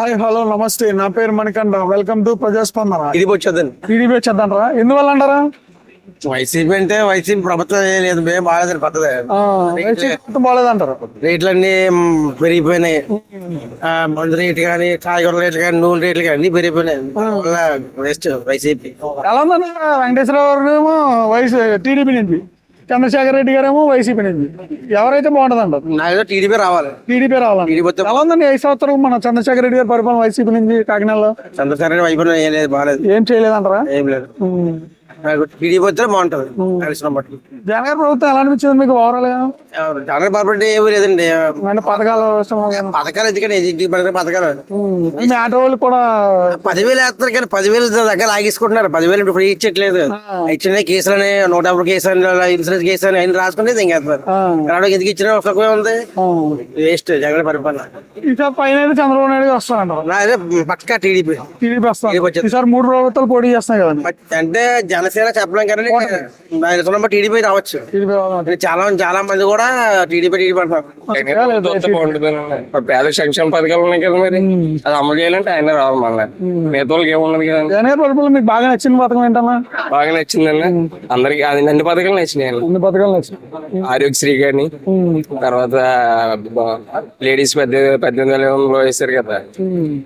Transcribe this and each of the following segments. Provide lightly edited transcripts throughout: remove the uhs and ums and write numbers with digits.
Hi hello నమస్తే, నా పేరు మణికంఠ. Welcome to ప్రజాస్పందన. ఇది వచ్చేదండి టీడీపీ వచ్చేద్దంటారా? ఎందువల్ల అంటారా? వైసీపీ అంటే వైసీపీ ప్రభుత్వం ఏం లేదు, మేము బాగాలేదని పక్కదే బాగాలేదంటారు. రేట్లన్నీ పెరిగిపోయినాయి. మందు రేట్లు కానీ, కాయగూరల రేట్లు కానీ, నూనె రేట్లు కానీ అన్ని పెరిగిపోయినాయి. Waste YCP. ఎలా ఉందన్న? వెంకటేశ్వరరావు గారు ఏమో టీడీపీ నుంచి, చంద్రశేఖర్ రెడ్డి గారేమో వైసీపీ నుంచి. ఎవరైతే బాగుంటది అంటారు? నాకు టీడీపీ రావాలి. టీడీపీ రావాలి. ఎలా ఉందండి 5 సంవత్సరాలు మన చంద్రశేఖర్ రెడ్డి గారి పరిపాలన వైసీపీ నుంచి కాకినాడలో? చంద్రశేఖర్ రెడ్డి వైపు ఏం లేదు, బాగాలేదు, ఏం చేయలేదంటారా? ఏం లేదు. నాకు టీడీపీ వస్తే బాగుంటది. కలిసిన బట్టి జగన్ గారి ప్రభుత్వం ఎలా అనిపించింది మీకు ఓవరాల్ గా? జగన్ బాబు ఏమీ లేదండి. అంటే పథకాలు పథకాలు ఎందుకంటే పథకాలు మీ ఆటో వాళ్ళు కూడా 10,000 వేస్తారు కానీ 10,000 దగ్గర లాగేసుకుంటున్నారు. 10,000 ఫ్రీ ఇచ్చట్లేదు. ఇచ్చిన కేసులని 150 కేసు అని, ఇన్సూరెన్స్ కేసు అని అన్ని రాసుకుంటే ఇంకేస్తారు. ఎందుకు ఇచ్చిన ఒక్కొక్క ఉంది, వేస్ట్ జగన్ పరిపాలన. ఈసారి పైన చంద్రబాబు నాయుడు వస్తానంటారు. పక్కా టీడీపీ వస్తాను. ఈసారి 3 ప్రభుత్వాలు పోటీ చేస్తున్నాయి కదండి. అంటే జనసేన చెప్పలేం కానీ టీడీపీ రావచ్చు. చాలా మంది కూడా టీడీపీ అంటారు. పేద సంక్షేమ పథకాలు ఉన్నాయి కదా, మరి అది అమలు చేయాలంటే ఆయన రావాలి. మళ్ళీ నేతలకు ఏమున్నది కదా. జగన్ పథకాలు మీకు బాగా నచ్చిన పథకం ఏంటన్నా? బాగా నచ్చిందండి అందరికి. అది అన్ని పథకాలు నచ్చినాయి. అన్ని పథకాలు నచ్చినాయి. ఆరోగ్యశ్రీ కానీ, తర్వాత లేడీస్ 18,000 వేస్తారు కదా,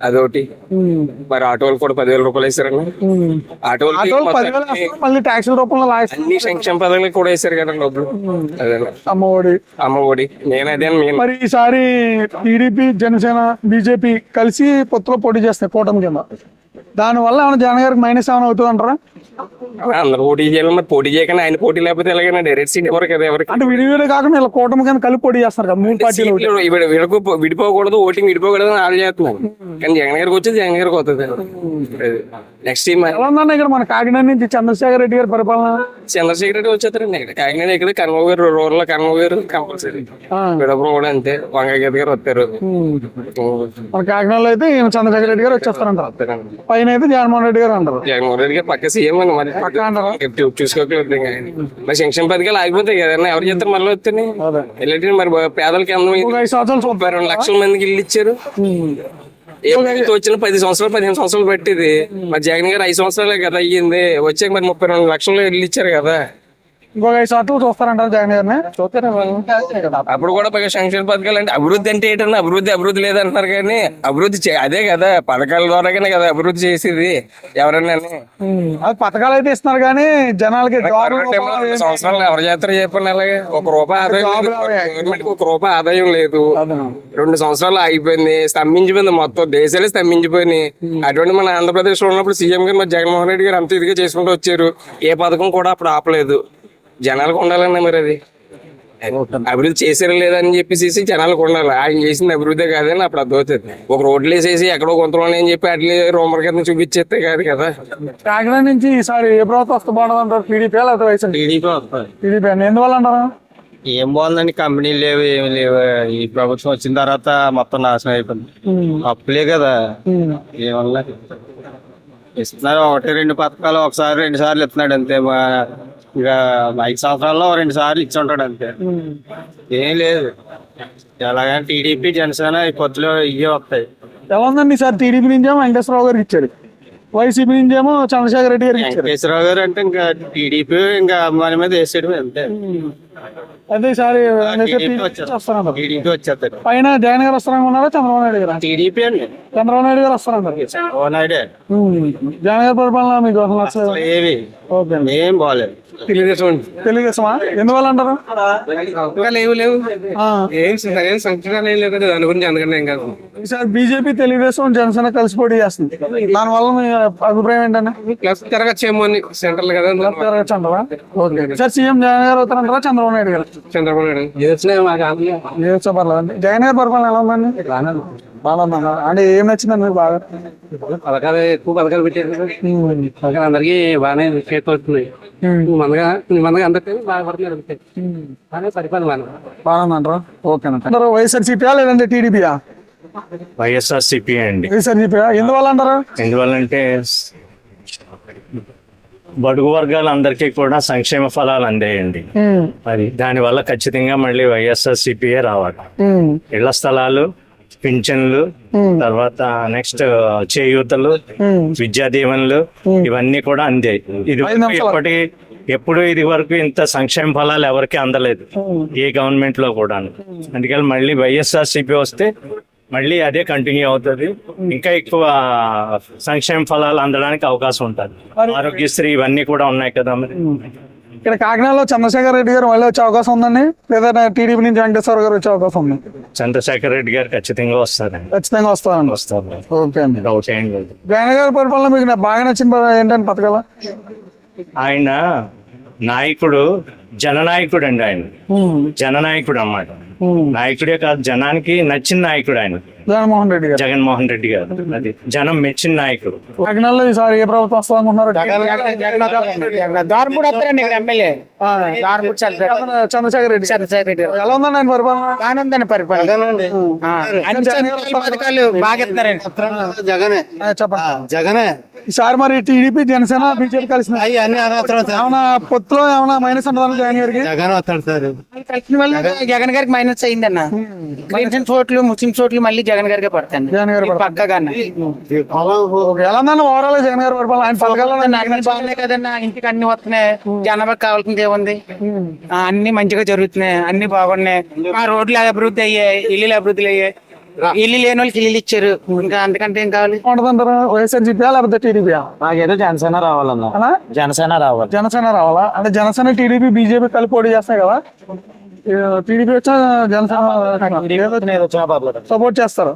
అదొకటి. మరి ఆటోలు కూడా 10,000 రూపాయలు వేస్తారండి. మళ్ళీ ట్యాక్స్ రూపంలో అన్ని సంక్షేమ పథకాలు కూడా వేస్తారు కదండి డబ్బులు. అమ్మఒడి నేను అదే. మరి ఈసారి టీడీపీ, జనసేన, బీజేపీ కలిసి పొత్తులో పోటీ చేస్తాయి కూటమి కింద. దాని వల్ల ఏమైనా జగన్ గారికి మైనస్ ఏమైనా అవుతుంది అంటారా? అందరూ పోటీ చేయాలి, మరి పోటీ చేయకుండా ఆయన పోటీ లేకపోతే ఎలాగైనా డైరెక్ట్ సీట్ ఎవరు కదా, ఎవరికి అంటే విడివిడి కాకుండా ఇలా కూటమి కింద కలిపి పోటీ చేస్తారు కదా 3 పార్టీలు. విడిపోకూడదు, ఓటింగ్ విడిపోకూడదు అని ఆలోచిస్తున్నాను. కానీ జగన్ గారికి వచ్చేది జగన్ గారికి వస్తుంది. నెక్స్ట్ టైం ఇక్కడ మన కాకినాడ నుంచి చంద్రశేఖర్ రెడ్డి గారి పరిపాలన. చంద్రశేఖర్ రెడ్డి వచ్చేస్తారండి ఇక్కడ. కాకినాడ ఇక్కడ కర్నూలు గారు, రూరల్ కర్నూలు గారు కంపల్సరీ. విడపడం కూడా అంతే, వంగగీత గారు వస్తారు. మన కాకినాడలో అయితే చంద్రశేఖర్ రెడ్డి గారు వచ్చేస్తారంటారు. పైన అయితే జగన్మోహన్ రెడ్డి గారు అంటారు. జగన్మోహన్ రెడ్డి గారు పక్క సీఎం అని మరి చూసుకోకలేదు. మరి సంక్షేమ పథకాలు ఆగిపోతాయి కదా, ఎవరు చేస్తారు మళ్ళీ వస్తాయి. వెళ్ళి మరి పేదలకి 5 సంవత్సరాలు 32 లక్షల మందికి ఇల్లు ఇచ్చారు. వచ్చిన 10 సంవత్సరాలు 15 సంవత్సరాలు పెట్టింది. మరి జగన్ గారు 5 సంవత్సరాలే కదా అయ్యింది. వచ్చాక మరి 32 లక్షలు ఇల్లు ఇచ్చారు కదా. ఇంకొక 5 సంవత్సరాలు చూస్తారంటారు జగన్ గారిని. అప్పుడు కూడా సంక్షేమ పథకాలు అంటే అభివృద్ధి అంటే ఏంటన్నా, అభివృద్ధి లేదంటున్నారు. కానీ అభివృద్ధి అదే కదా, పథకాల ద్వారానే కదా అభివృద్ధి చేసేది ఎవరన్నా. అది పథకాలు అయితే ఇస్తున్నారు కానీ జనాలకి సంవత్సరాలు ఎవరు చేస్తారు చెప్పండి. అలాగే 1 రూపాయి ఆదాయం, గవర్నమెంట్ 1 రూపాయి ఆదాయం లేదు. 2 సంవత్సరాలు ఆగిపోయింది, స్తంభించిపోయింది, మొత్తం దేశాలే స్తంభించిపోయినాయి. అటువంటి మన ఆంధ్రప్రదేశ్ లో ఉన్నప్పుడు సీఎం గారు మరి జగన్మోహన్ రెడ్డి గారు అంత ఇదిగా చేసుకుంటూ వచ్చారు. ఏ పథకం కూడా అప్పుడు ఆపలేదు. జనాలకు ఉండాలన్నా మరి అది అభివృద్ధి చేసారా లేదని చెప్పేసి జనాలకు ఉండాలి. ఆయన చేసిన అభివృద్ధి కాదని అప్పుడు అర్థమవుతుంది. ఒక రోడ్లు వేసేసి ఎక్కడో కొంతలో అని చెప్పి అట్లే రూమర్ కింద చూపించేస్తే కాదు కదా. కాకినాడ నుంచి ఈసారి ఏ ప్రభుత్వం వస్తే బాగుంటుంది అంటారు? టీడీపీ లేకపోతే వైఎస్ఆర్? టీడీపీ వస్తుంది. టీడీపీ ఎందువల్ల అంటారా? ఏం బాగుందండి, కంపెనీలు లేవు, ఏమి లేవు. ఈ ప్రభుత్వం వచ్చిన తర్వాత మొత్తం నాశనం అయిపోయింది. అప్పులే కదా, ఏమన్నా ఇస్తున్నారు. 1-2 పథకాలు ఒకసారి 2 సార్లు ఇస్తున్నాడు అంతే. ఇక 5 సంవత్సరాల్లో 2 సార్లు ఇచ్చి ఉంటాడు అంతే. ఏం లేదు. ఎలాగైనా టీడీపీ, జనసేన ఈ పొత్తులో ఇవే వస్తాయి. ఎలా ఉందండి సార్? టీడీపీ నుంచేమో వెంకటేశ్వరరావు గారికి ఇచ్చారు, వైసీపీ నుంచేమో చంద్రశేఖర్ రెడ్డి గారికి ఇచ్చారు. వెంకటేశ్వరరావు గారు అంటే ఇంకా టీడీపీ ఇంకా అభిమాని మీద వేసేయడం అంతే. అదే సార్ టీడీపీ వచ్చేస్తారు. పైన జగన్ గారు వస్తారనుకున్నారా చంద్రబాబు నాయుడు గారు? టీడీపీ అండి. చంద్రబాబు నాయుడు గారు వస్తారంటారు. జగన్ గారి పరిపాలన మీకు ఏవి ఏం బాగాలేదు. తెలుగుదేశమా? ఎందువల్ల అంటారు? లేవు ఏం సంక్షేమాలు ఏం లేవు కదా, దాని గురించి అందుకని ఏం కాదు. ఈసారి బీజేపీ, తెలుగుదేశం, జనసేన కలిసి పోటీ చేస్తుంది. దానివల్ల మీ అభిప్రాయం ఏంటంటే? తిరగచ్చేమో అని సెంట్రల్ కదా, తిరగచ్చు అంటారా? సార్ సీఎం జగన్ గారు అవుతారంటారా చంద్రబాబు నాయుడు గారు? చంద్రబాబు నాయుడు. పర్లేదండి. జగన్ గారి పరిపాలన ఎలా ఉందండి? బాగా ఉందన్నా. అంటే ఏం నచ్చిందండి మీకు బాగా? పథకాలు ఎక్కువ పథకాలు పెట్టారు. పథకాలు అందరికి బాగానే చేతి వస్తున్నాయి. మందగా అందరికీ బాగా పడుతున్నారు. పరిపాలన బాగుందంటారా? ఓకేనా. వైఎస్ఆర్సీపీయా లేదంటే టీడీపీయా? వైఎస్ఆర్సీపీ అండి. వైఎస్ఆర్సీపీయా ఎందువల్ల అంటారా? ఎందువల్లంటే బడుగు వర్గాలందరికీ కూడా సంక్షేమ ఫలాలు అందేయండి. మరి దానివల్ల ఖచ్చితంగా మళ్ళీ వైఎస్ఆర్సీపీయే రావాలి. ఇళ్ల స్థలాలు పింఛన్లు, తర్వాత నెక్స్ట్ చేయూతలు, విద్యా దీవెనలు ఇవన్నీ కూడా అందాయి. ఇది ఎప్పుడు ఇది వరకు ఇంత సంక్షేమ ఫలాలు ఎవరికి అందలేదు ఏ గవర్నమెంట్ లో కూడా. అందుకని మళ్ళీ వైఎస్ఆర్సీపీ వస్తే మళ్ళీ అదే కంటిన్యూ అవుతుంది. ఇంకా ఎక్కువ సంక్షేమ ఫలాలు అందడానికి అవకాశం ఉంటుంది. ఆరోగ్యశ్రీ ఇవన్నీ కూడా ఉన్నాయి కదా. మరి ఇక్కడ కాకినాడలో చంద్రశేఖర్ రెడ్డి గారు మళ్ళీ వచ్చే అవకాశం ఉందండి, లేదా టీడీపీ నుంచి వెంకటేశ్వర గారు వచ్చే అవకాశం ఉంది? చంద్రశేఖర్ రెడ్డి గారు ఖచ్చితంగా వస్తారండి. ఖచ్చితంగా వస్తారండి. వస్తారు. ఓకే అండి. డౌట్ ఏం లేదు. జగన్ గారి పరిపాలన మీకు బాగా నచ్చిన ఏంటంటే పథకాలు? ఆయన నాయకుడు, జననాయకుడు అండి. ఆయన జననాయకుడు అన్నమాట. నాయకుడే కాదు, జనానికి నచ్చిన నాయకుడు ఆయన జగన్మోహన్ రెడ్డి గారు. అది జనం మెచ్చిన నాయకుడు. కాకినాడలో ఈసారి ఏ ప్రభుత్వం వస్తా అనుకుంటున్నారు? చంద్రశేఖర్ రెడ్డి ఎలా ఉందండి ఆయన పరిపాలన? ఆనందాన్ని పరిపాలన పథకాలు బాగా ఇస్తున్నారండి. జగనే ఈసారి మరి టీడీపీ, జనసేన, బీజేపీ కలిసి ఏమైనా పొత్తులో ఏమైనా మైనస్ ఉంటుంది జగన్ గారికి? జగన్ వస్తాడు సార్. కలిసిన వల్ల జగన్ గారికి మైనస్ అయిందన్న. క్రిస్టియన్ చోట్లు, ముస్లిం చోట్లు మళ్ళీ జగన్ గారికి పడతాను. జగన్ గారు పక్కగా ఎలా ఉందన్న ఓవరాల్ జగన్ గారి పరిపాలన? ఆయన పథకాలు బాగున్నాయి కదన్నా. ఇంటికి అన్ని వస్తున్నాయి. జనాభాకి కావాల్సింది ఏముంది? అన్ని మంచిగా జరుగుతున్నాయి, అన్ని బాగున్నాయి. ఆ రోడ్లు అభివృద్ధి అయ్యాయి, ఇల్లు అభివృద్ధి అయ్యాయి. ఇల్లు లేని వాళ్ళకి ఇల్లు ఇచ్చారు. ఇంకా అంతకంటే ఏం కావాలి? ఉంటుందంటారా? వైఎస్ఆర్సీపీ లేకపోతే టీడీపీ? నాకేదో జనసేన రావాలన్నా. జనసేన రావాలి. జనసేన రావాలా? అంటే జనసేన, టీడీపీ, బీజేపీ కలిపి పోటీ చేస్తాయి కదా. టీడీపీ వచ్చా జనసేన సపోర్ట్ చేస్తారు.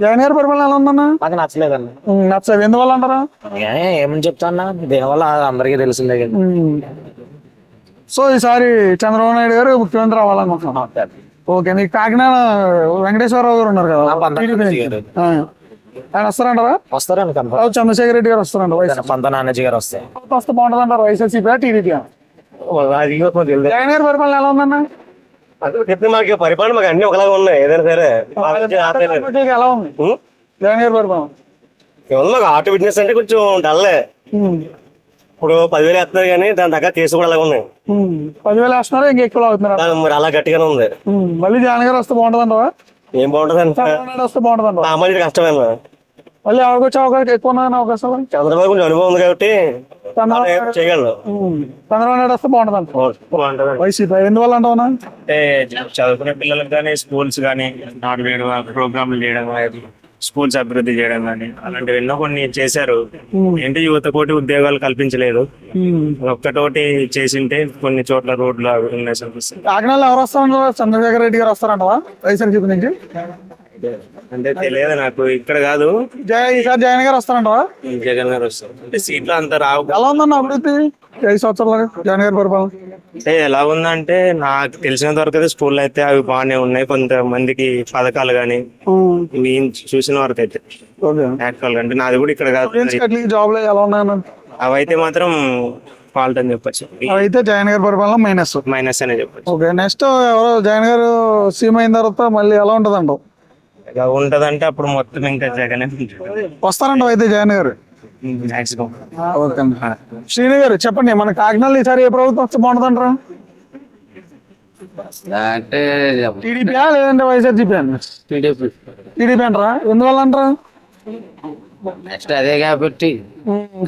జగన్ గారి పరిపాలన ఎలా ఉందన్నా? నాకు నచ్చలేదన్న. నచ్చలేదు. ఎందువల్ల అంటారా? ఏమని చెప్తాన్నా, దీనివల్ల అందరికీ తెలిసిందే కదా. సో ఈసారి చంద్రబాబు నాయుడు గారు ముఖ్యమంత్రి అవ్వాలనుకుంటున్నాం. ఓకే. నీకు కాకినాడ వెంకటేశ్వరరావు గారు ఉన్నారు కదా, టీడీపీ నుంచి. ఆయన వస్తారంటారా? వస్తారండి. చంద్రశేఖర్ రెడ్డి గారు వస్తారంట. పంత నాన్నజీ గారు వస్తే వస్తే బాగుంటుంది అంటారు. వైఎస్ఆర్సీపీ, టీడీపీ? జగన్ గారి పరిపాలన ఎలా ఉందన్నా? మాకు పరిపాలన మాకు అన్ని ఒకలాగా ఉన్నాయి. ఏదైనా సరే ఎలా ఉంది జగన్ గారి పరిపాలన? మాకు ఆటో బిజినెస్ అంటే కొంచెం డల్లే. ఇప్పుడు 10,000 వేస్తున్నారు కానీ దాని దగ్గర కేసు కూడా అలాగే ఉన్నాయి. 10,000 వేస్తున్నారు, ఇంకా ఎక్కువ అవుతున్నారు. మరి అలా గట్టిగానే ఉంది. మళ్ళీ జగన్ గారు వస్తే బాగుంటుంది అంటావా? ఏం బాగుంటుంది అంటే వస్తే బాగుంటుంది అంటావా? సామాజిక కష్టమైన మళ్ళీ ఎవరికి వచ్చే అవకాశం ఎక్కువ అవకాశాలు? చంద్రబాబు కొంచెం అనుభవం ఉంది కాబట్టి చేయగలరు. చంద్రబాబు నాయుడు వస్తే బాగుంటుంది అంటారు. వైసీపీ ఎందువల్ల అంటావునా? అంటే చదువుకునే పిల్లలకు కానీ, స్కూల్స్ కానీ నాడు ప్రోగ్రాంలు చేయడం, స్కూల్స్ అభివృద్ధి చేయడం కానీ అలాంటివి ఎన్నో కొన్ని చేశారు. ఏంటి యువత కోటి ఉద్యోగాలు కల్పించలేదు. ఒక్కటోటి చేసింటే కొన్ని చోట్ల రోడ్లు కాకినాడలో ఎవరు వస్తారంటారా? చంద్రశేఖర్ రెడ్డి గారు వస్తారంటవా వైఎస్ఆర్సీపీ నుంచి? అంటే తెలియదు నాకు. ఇక్కడ కాదు, ఈసారి జగన్ గారు వస్తారంటవా? జగన్ గారు వస్తారు. అంటే సీట్లు అంత రావు. ఎలా ఉందన్న అభివృద్ధి 5 సంవత్సరాలుగా జగన్ గారి పరిపాలన? అంటే ఎలా ఉందంటే నాకు తెలిసినంత వరకు అయితే స్కూల్లో అయితే అవి బాగానే ఉన్నాయి. కొంతమందికి పథకాలు కానీ నేను చూసిన వరకు అయితే అంటే నాది కూడా ఇక్కడ కాదు. జాబ్లు ఎలా ఉన్నాయన్న? అవైతే మాత్రం ఫాల్ట్ అని చెప్పచ్చు. అయితే జగన్ గారి పరిపాలన మైనస్ అనే చెప్పచ్చు. ఓకే. నెక్స్ట్ ఎవరో జగన్ గారు సీఎం అయిన తర్వాత మళ్ళీ ఎలా ఉంటది అంటావు? ఉంటదంటే అప్పుడు మొత్తం ఇంకా జగన్ వస్తారంటావు అయితే జగన్ గారు? మాక్సిమం. ఓకే. శ్రీను గారు చెప్పండి, మన కాకినాడలో ఈసారి ఏ ప్రభుత్వం వస్తే బాగుంటుంది అంటారా? అంటే టీడీపీ లేదంటే వైఎస్ఆర్సీపీ? టీడీపీ అంటారా? ఎందువల్ల అంటారా? నెక్స్ట్ అదే కాబట్టి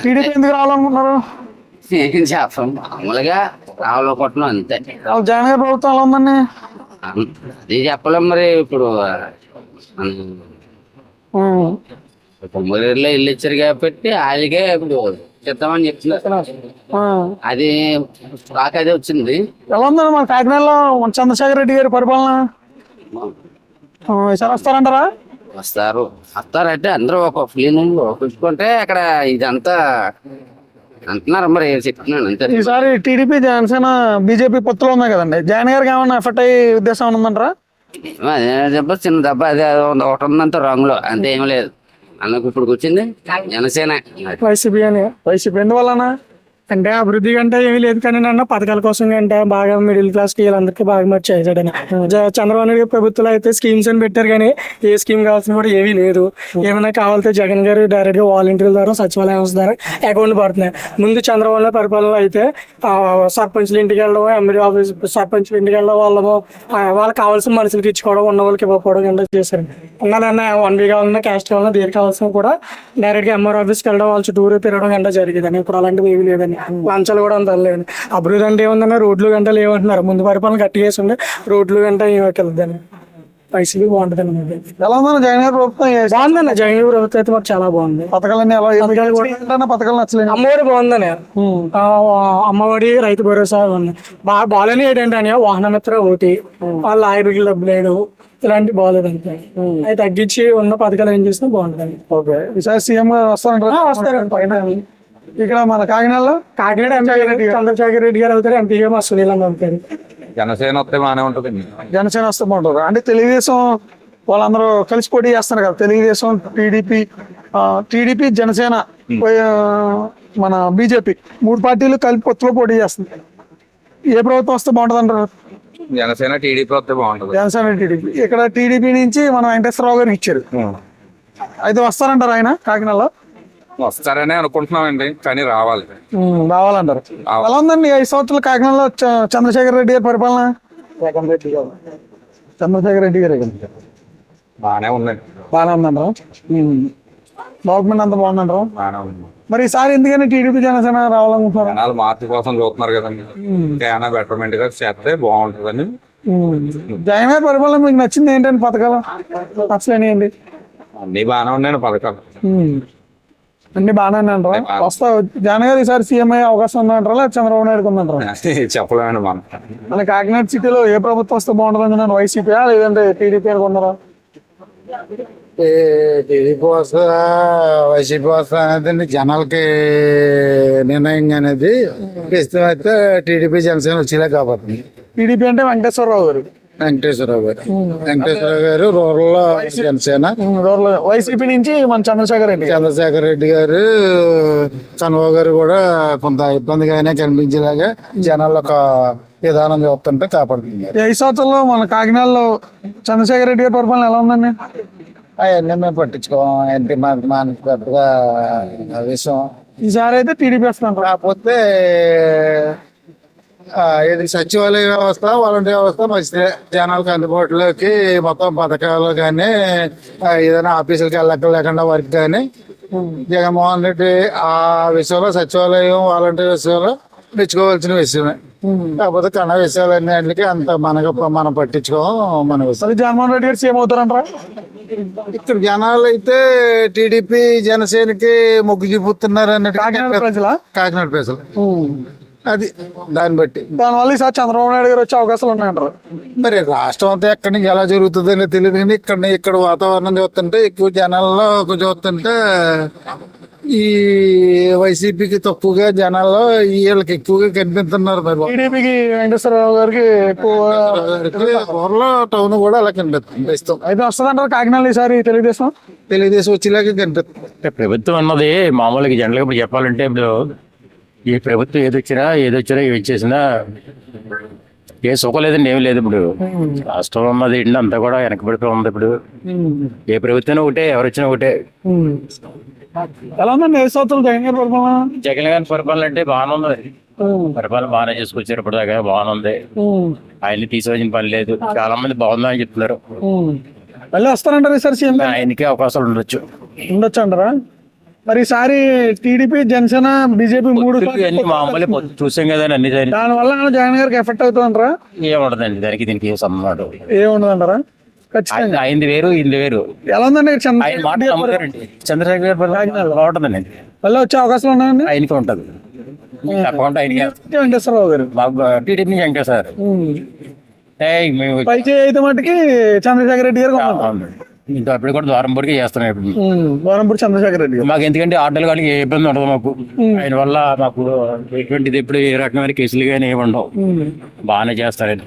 టీడీపీ ఎందుకు రావాలనుకుంటున్నారు? ఏం చెప్పం, మామూలుగా రావాలనుకుంటున్నాం అంతే. జగన్ గారి ప్రభుత్వం ఎలా ఉందండి? అది చెప్పలేం. మరి ఇప్పుడు కుమ్మరిలో ఇల్లు ఇచ్చారు కాబట్టి వాళ్ళకే ఇప్పుడు చెప్తామని చెప్తున్నారు. అది అదే వచ్చింది. ఎలా ఉందండి మన కాకినాడలో చంద్రశేఖర్ రెడ్డి గారి పరిపాలన? ఈసారి వస్తారంటారా? వస్తారంటే అందరూ ఒక ఫీలింగ్ ఒప్పించుకుంటే అక్కడ ఇదంతా అంటున్నారు. మరి చెప్తున్నాను అంతే. ఈసారి టీడీపీ, జనసేన, బీజేపీ పొత్తులు ఉన్నాయి కదండి. జగన్ గారికి ఏమన్నా ఎఫెక్ట్ అయ్యే ఉద్దేశం ఉందంటారా? అదే దెబ్బ, చిన్న దెబ్బ అదే ఒకటి ఉందంత రాంగ్ లో, అంతే ఏం లేదు. అన్నకు ఇప్పుడు వచ్చింది జనసేన. వైసీపీ అని? వైసీపీ ఎందువల్లనా? అంటే అభివృద్ధి కంటే ఏమీ లేదు కానీ అన్న పథకాల కోసం అంటే బాగా మిడిల్ క్లాస్ కి వీళ్ళందరికీ బాగా మరి చేశాడని. చంద్రబాబు నాయుడు గారి ప్రభుత్వంలో అయితే స్కీమ్స్ అని పెట్టారు కానీ ఏ స్కీమ్ కావాల్సిన కూడా ఏమీ లేదు. ఏమైనా కావాలంటే జగన్ గారు డైరెక్ట్ గా వాలంటీర్ల ద్వారా సచివాలయం ద్వారా అకౌంట్ పడుతున్నాయి. ముందు చంద్రబాబు నాయుడు పరిపాలన అయితే సర్పంచ్ల ఇంటికి వెళ్ళడం, ఎంపీ ఆఫీస్ సర్పంచ్ల ఇంటికి వెళ్ళడం, వాళ్ళకి కావాల్సిన మనుషులకి ఇచ్చుకోవడం, ఉన్న వాళ్ళకి ఇవ్వకపోవడం కింద చేశారు. ఉన్నదన్న 1 week కావాలన్నా క్యాస్ట్ కావాలన్నా దేనికి కావాల్సిన కూడా డైరెక్ట్ గా ఎంఆర్ ఆఫీస్కి వెళ్ళడం, వాళ్ళ చుట్టూరు తిరగడం గంట జరిగేదని. ఇప్పుడు అలాంటివి ఏమీ లేదని, లంచాలు కూడా అంత లేదని. అభివృద్ధి అంటే ఏముందన్న రోడ్లు గంటలు ఏమంటున్నారు, ముందు పరిపాలన గట్టి చేసి ఉండే రోడ్లు గంట ఏమకెళ్తాను వైసీపీ బాగుంటుందండి. ఎలా ఉందన్న జగన్ గారి ప్రభుత్వం? బాగుందన్న జగన్ గారి ప్రభుత్వం అయితే మాకు చాలా బాగుంది. పథకాలన్నీ పథకాలు నచ్చలేదు. అమ్మఒడి బాగుందని, అమ్మఒడి రైతు భరోసా ఉంది. బాగాలేని ఏంటంటే అని వాహన మిత్ర ఒకటి, వాళ్ళ ఆయుర్వేద డబ్బులేడు, ఇలాంటి బాగాలేదంటే అవి తగ్గించి ఉన్న పథకాలు ఏం చేసినా బాగుంటుంది. ఓకే, ఈసారి సీఎం గారు వస్తారంటారా? వస్తారండి పైన. ఇక్కడ మన కాకినాడలో ఎంపీ చంద్రశేఖర్ రెడ్డి గారు అవుతారు, ఎంపీగా మా సునీల్ అన్న అవుతారు. జనసేన వస్తే బాగానే ఉంటుంది. జనసేన వస్తే బాగుంటారు. అంటే తెలుగుదేశం వాళ్ళందరూ కలిసి పోటీ చేస్తున్నారు కదా, తెలుగుదేశం, టీడీపీ, జనసేన, మన బీజేపీ 3 పార్టీలు కలిపి పొత్తులో పోటీ చేస్తుంది. ఏ ప్రభుత్వం వస్తే బాగుంటుంది అంటారు? జనసేన టీడీపీ వస్తే బాగుంటుంది. జనసేన, టీడీపీ. ఇక్కడ టీడీపీ నుంచి మన వెంకటేశ్వరరావు గారికి ఇచ్చారు. అయితే వస్తారంటారు ఆయన కాకినాడలో? వస్తారనే అనుకుంటున్నామండి, కానీ రావాలి. రావాలంటారు. ఎలా ఉందండి 5 సంవత్సరాలు కాకినాడలో చంద్రశేఖర్ రెడ్డి గారి పరిపాలన? చంద్రశేఖర్ రెడ్డి గారు బాగానే ఉందండి. బాగానే ఉందంటారు. డెవలప్మెంట్ అంతా బాగుందంటారు. బాగానే ఉంది. మరి ఈసారి ఎందుకని టీడీపీ జనసేన రావాలనుకుంటున్నారు? జనాలు మార్పు కోసం చూస్తున్నారు కదండి, ఏమైనా బెటర్మెంట్ గా చేస్తే బాగుంటుందని. జగన్ గారి పరిపాలన మీకు నచ్చింది ఏంటంటే పథకాలు నచ్చలేనియండి? అన్ని బాగానే ఉన్నాయండి పథకాలు. అన్ని బాగానే అంటారా? వస్తా జగన్ గారు ఈసారి సీఎం అయ్యే అవకాశం ఉందంటారా, లేదా చంద్రబాబు నాయుడు ఉందంటారా? చెప్పలేమండి మనం. మన కాకినాడ సిటీలో ఏ ప్రభుత్వం వస్తే బాగుంటుంది? వైసీపీ లేదంటే టీడీపీ అనుకున్నారా? టీడీపీ వస్తా వైసీపీ వస్తా అనేది జనాలకి నిర్ణయం అనేది. ప్రస్తుతం అయితే టీడీపీ జనసేన వచ్చేలా కాబట్టి. టీడీపీ అంటే వెంకటేశ్వరరావు గారు రూరల్ జనసేన, వైసీపీ నుంచి మన చంద్రశేఖర్ రెడ్డి గారు, చంద్రబాబు గారు కూడా కొంత ఇబ్బందిగానే కనిపించేలాగా జనాల ఒక విధానం చూస్తుంటే కాపాడుతుంది. 5 సంవత్సరాల్లో మన కాకినాడలో చంద్రశేఖర్ రెడ్డి గారి పరిపాలన ఎలా ఉందండి? అవన్నీ మేము పట్టించుకోం, ఏంటి మనకి పెద్దగా విషయం. ఈసారి అయితే టీడీపీ వస్తున్నాం. కాకపోతే ఇది సచివాలయ వ్యవస్థ, వాలంటీర్ వ్యవస్థ మంచిదే. జనాలకు అందుబాటులోకి మొత్తం పథకాలు కానీ ఏదైనా ఆఫీసులకి వెళ్ళలేకుండా వర్క్ కానీ జగన్మోహన్ రెడ్డి ఆ విషయంలో సచివాలయం, వాలంటీర్ విషయంలో మెచ్చుకోవాల్సిన విషయమే. కాకపోతే కన్నా విషయాలన్నింటికి అంత మనం పట్టించుకోం. మన జగన్మోహన్ రెడ్డి గారు సీఎం అవుతారంటారా? ఇక్కడ జనాలు అయితే టీడీపీ జనసేనకి మొగ్గు చూపుతున్నారు అన్నట్టు కాకినాడ ప్రజలు. అది దాన్ని బట్టి దానివల్ల ఈసారి చంద్రబాబు నాయుడు గారు వచ్చే అవకాశాలు ఉన్నాయంటారు. మరి రాష్ట్రం అంతా ఎక్కడి నుంచి ఎలా జరుగుతుందని తెలియదు కానీ ఇక్కడ వాతావరణం చూస్తుంటే ఎక్కువ జనాల్లో చూస్తుంటే ఈ వైసీపీకి తక్కువగా జనాల్లో వీళ్ళకి ఎక్కువగా కనిపిస్తున్నారు. టీడీపీకి వెంకటేశ్వరరావు గారికి ఊర్లో టౌన్ కూడా అలా కనిపిస్తుంది. అయితే వస్తుందంటారు కాకినాడ ఈసారి తెలుగుదేశం వచ్చేలాగా కనిపిస్తుంది. ప్రభుత్వం అన్నది మామూలుగా జనరల్గా ఇప్పుడు చెప్పాలంటే ఇప్పుడు ఈ ప్రభుత్వం ఏదొచ్చినా ఏమి ఇచ్చేసినా ఏ సుఖం లేదండి, ఏమి లేదు. ఇప్పుడు రాష్ట్రం ఉన్నది అంతా కూడా వెనకబడిపోయి ఉంది. ఇప్పుడు ఏ ప్రభుత్వం ఒకటే, ఎవరు వచ్చినా ఒకటే. ఎలా ఉందండి 5 సంవత్సరాలు జగన్ గారి పరిపాలన? జగన్ గారి పరిపాలన అంటే బాగానే ఉంది. పరిపాలన బాగానే చేసుకొచ్చారు ఇప్పటిదాకా, బాగానే ఉంది. ఆయన్ని తీసుకోవాల్సిన పని లేదు. చాలా మంది బాగుందని చెప్తున్నారు. మళ్ళీ వస్తారంటారు ఈసారి సీఎం? ఆయనకి అవకాశాలు ఉండొచ్చు అంటారా? మరి ఈసారి టీడీపీ, జనసేన, బీజేపీ 3 మామూలు చూసాం కదా అన్ని. దాని వల్ల జగన్ గారికి ఎఫెక్ట్ అవుతుందంటారా? ఏముండదండి దానికి, దీనికి ఏం సంబంధం ఏముండదంటారా? ఆయనది వేరు, ఇది వేరు. ఎలా ఉందండి చంద్రశేఖర్ బాగుంటుందండి. మళ్ళీ వచ్చే అవకాశాలు ఉన్నాయండి? ఆయనకి ఉంటది తప్పకుండా. ఆయనకి వెంకటేశ్వరరావు గారు టీడీపీ నుంచి వెంకటేశ్వర పైకి అయితే మటుకి చంద్రశేఖర్ రెడ్డి గారు ఇంకా అప్పుడు కూడా ద్వారంపూడికి చేస్తున్నాయి. ద్వారంపూడి చంద్రశేఖర్ రెడ్డి మాకు ఎందుకంటే ఆటోలు కానీ ఏ ఇబ్బంది ఉండదు మాకు. ఆయన వల్ల మాకు ఎటువంటిది ఎప్పుడు ఏ రకమైన కేసులు కానీ ఏమి ఉండవు. బాగానే చేస్తారండి.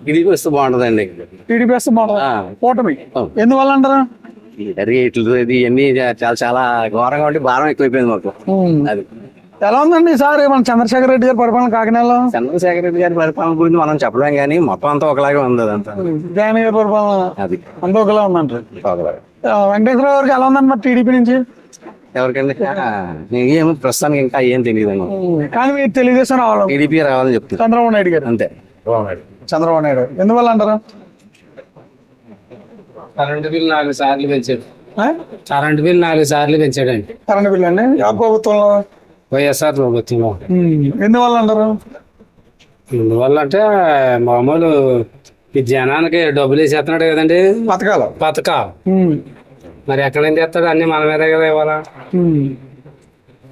ఇది వస్తే బాగుంటదండి. టీడీపీ వస్తే బాగుంటుంది. కూటమి ఎందువల్ల అంటారా? రేట్లు ఇవన్నీ చాలా చాలా ఘోరంగా ఉంటే భారం ఎక్కువైపోయింది మాకు. అది ఎలా ఉందండి ఈసారి మన చంద్రశేఖర్ రెడ్డి గారి పరిపాలన కాకినాడలో? చంద్రశేఖర్ రెడ్డి గారి పరిపాలన గురించి మనం చెప్పలేం కానీ మొత్తం అంతా ఒకలాగే ఉంది అదంతా. జగన్ గారి పరిపాలన అది అంతా ఒకలా ఉందంటారు. ఒకలాగే. వెంకటేశ్వర గారికి ఎలా ఉందండి మరి టీడీపీ నుంచి? ఎవరికండి ఏమో ప్రస్తుతానికి ఇంకా ఏం తెలియదు. కానీ మీరు తెలుగుదేశం రావాలి, టీడీపీ రావాలని చెప్తున్నారు చంద్రబాబు నాయుడు గారు. అంతే. చంద్రబాబు నాయుడు ఎందువల్ల అంటారు? కరెంటు బిల్ 4 సార్లు పెంచాడు. ఆ? కరెంటు బిల్ 4 సార్లు పెంచాడండి కరెంట్ బిల్ అండి ఆ ప్రభుత్వంలో. వైఎస్ఆర్ ప్రభుత్వంలో. ఎందువల్ల అంటారు? ఎందువల్ల అంటే మామూలు ఈ జనానికి డబ్బులు వేసేస్తున్నాడు కదండి, పథకాలు. పథకాలు. మరి ఎక్కడ నుంచి తెస్తాడు? అన్ని మన మీదే కదా ఇవ్వాలా.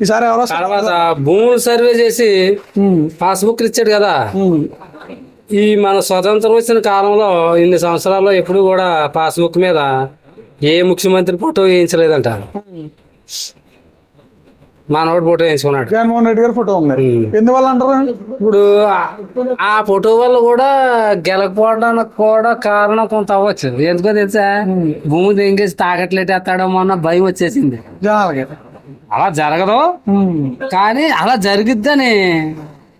ఈసారి ఎవరో తర్వాత భూములు సర్వే చేసి పాస్బుక్ ఇచ్చాడు కదా. ఈ మన స్వతంత్రం వచ్చిన కాలంలో ఇన్ని సంవత్సరాల్లో ఎప్పుడు కూడా పాస్బుక్ మీద ఏ ముఖ్యమంత్రి ఫోటో వేయించలేదంట. మనోడు ఫోటో వేయించుకున్నాడు. జగన్మోహన్ రెడ్డి గారి ఫోటో ఉంది. ఎందువల్ల అంటారు? ఇప్పుడు ఆ ఫోటో వల్ల కూడా గెలకపోవడానికి కూడా కారణం కొంత అవ్వచ్చు. ఎందుకో తెలుసా, భూమి తెంగేసి తాకట్లేటేస్తాడేమో అన్న భయం వచ్చేసింది జనాలకి. అలా జరగదు కానీ అలా జరిగిద్దని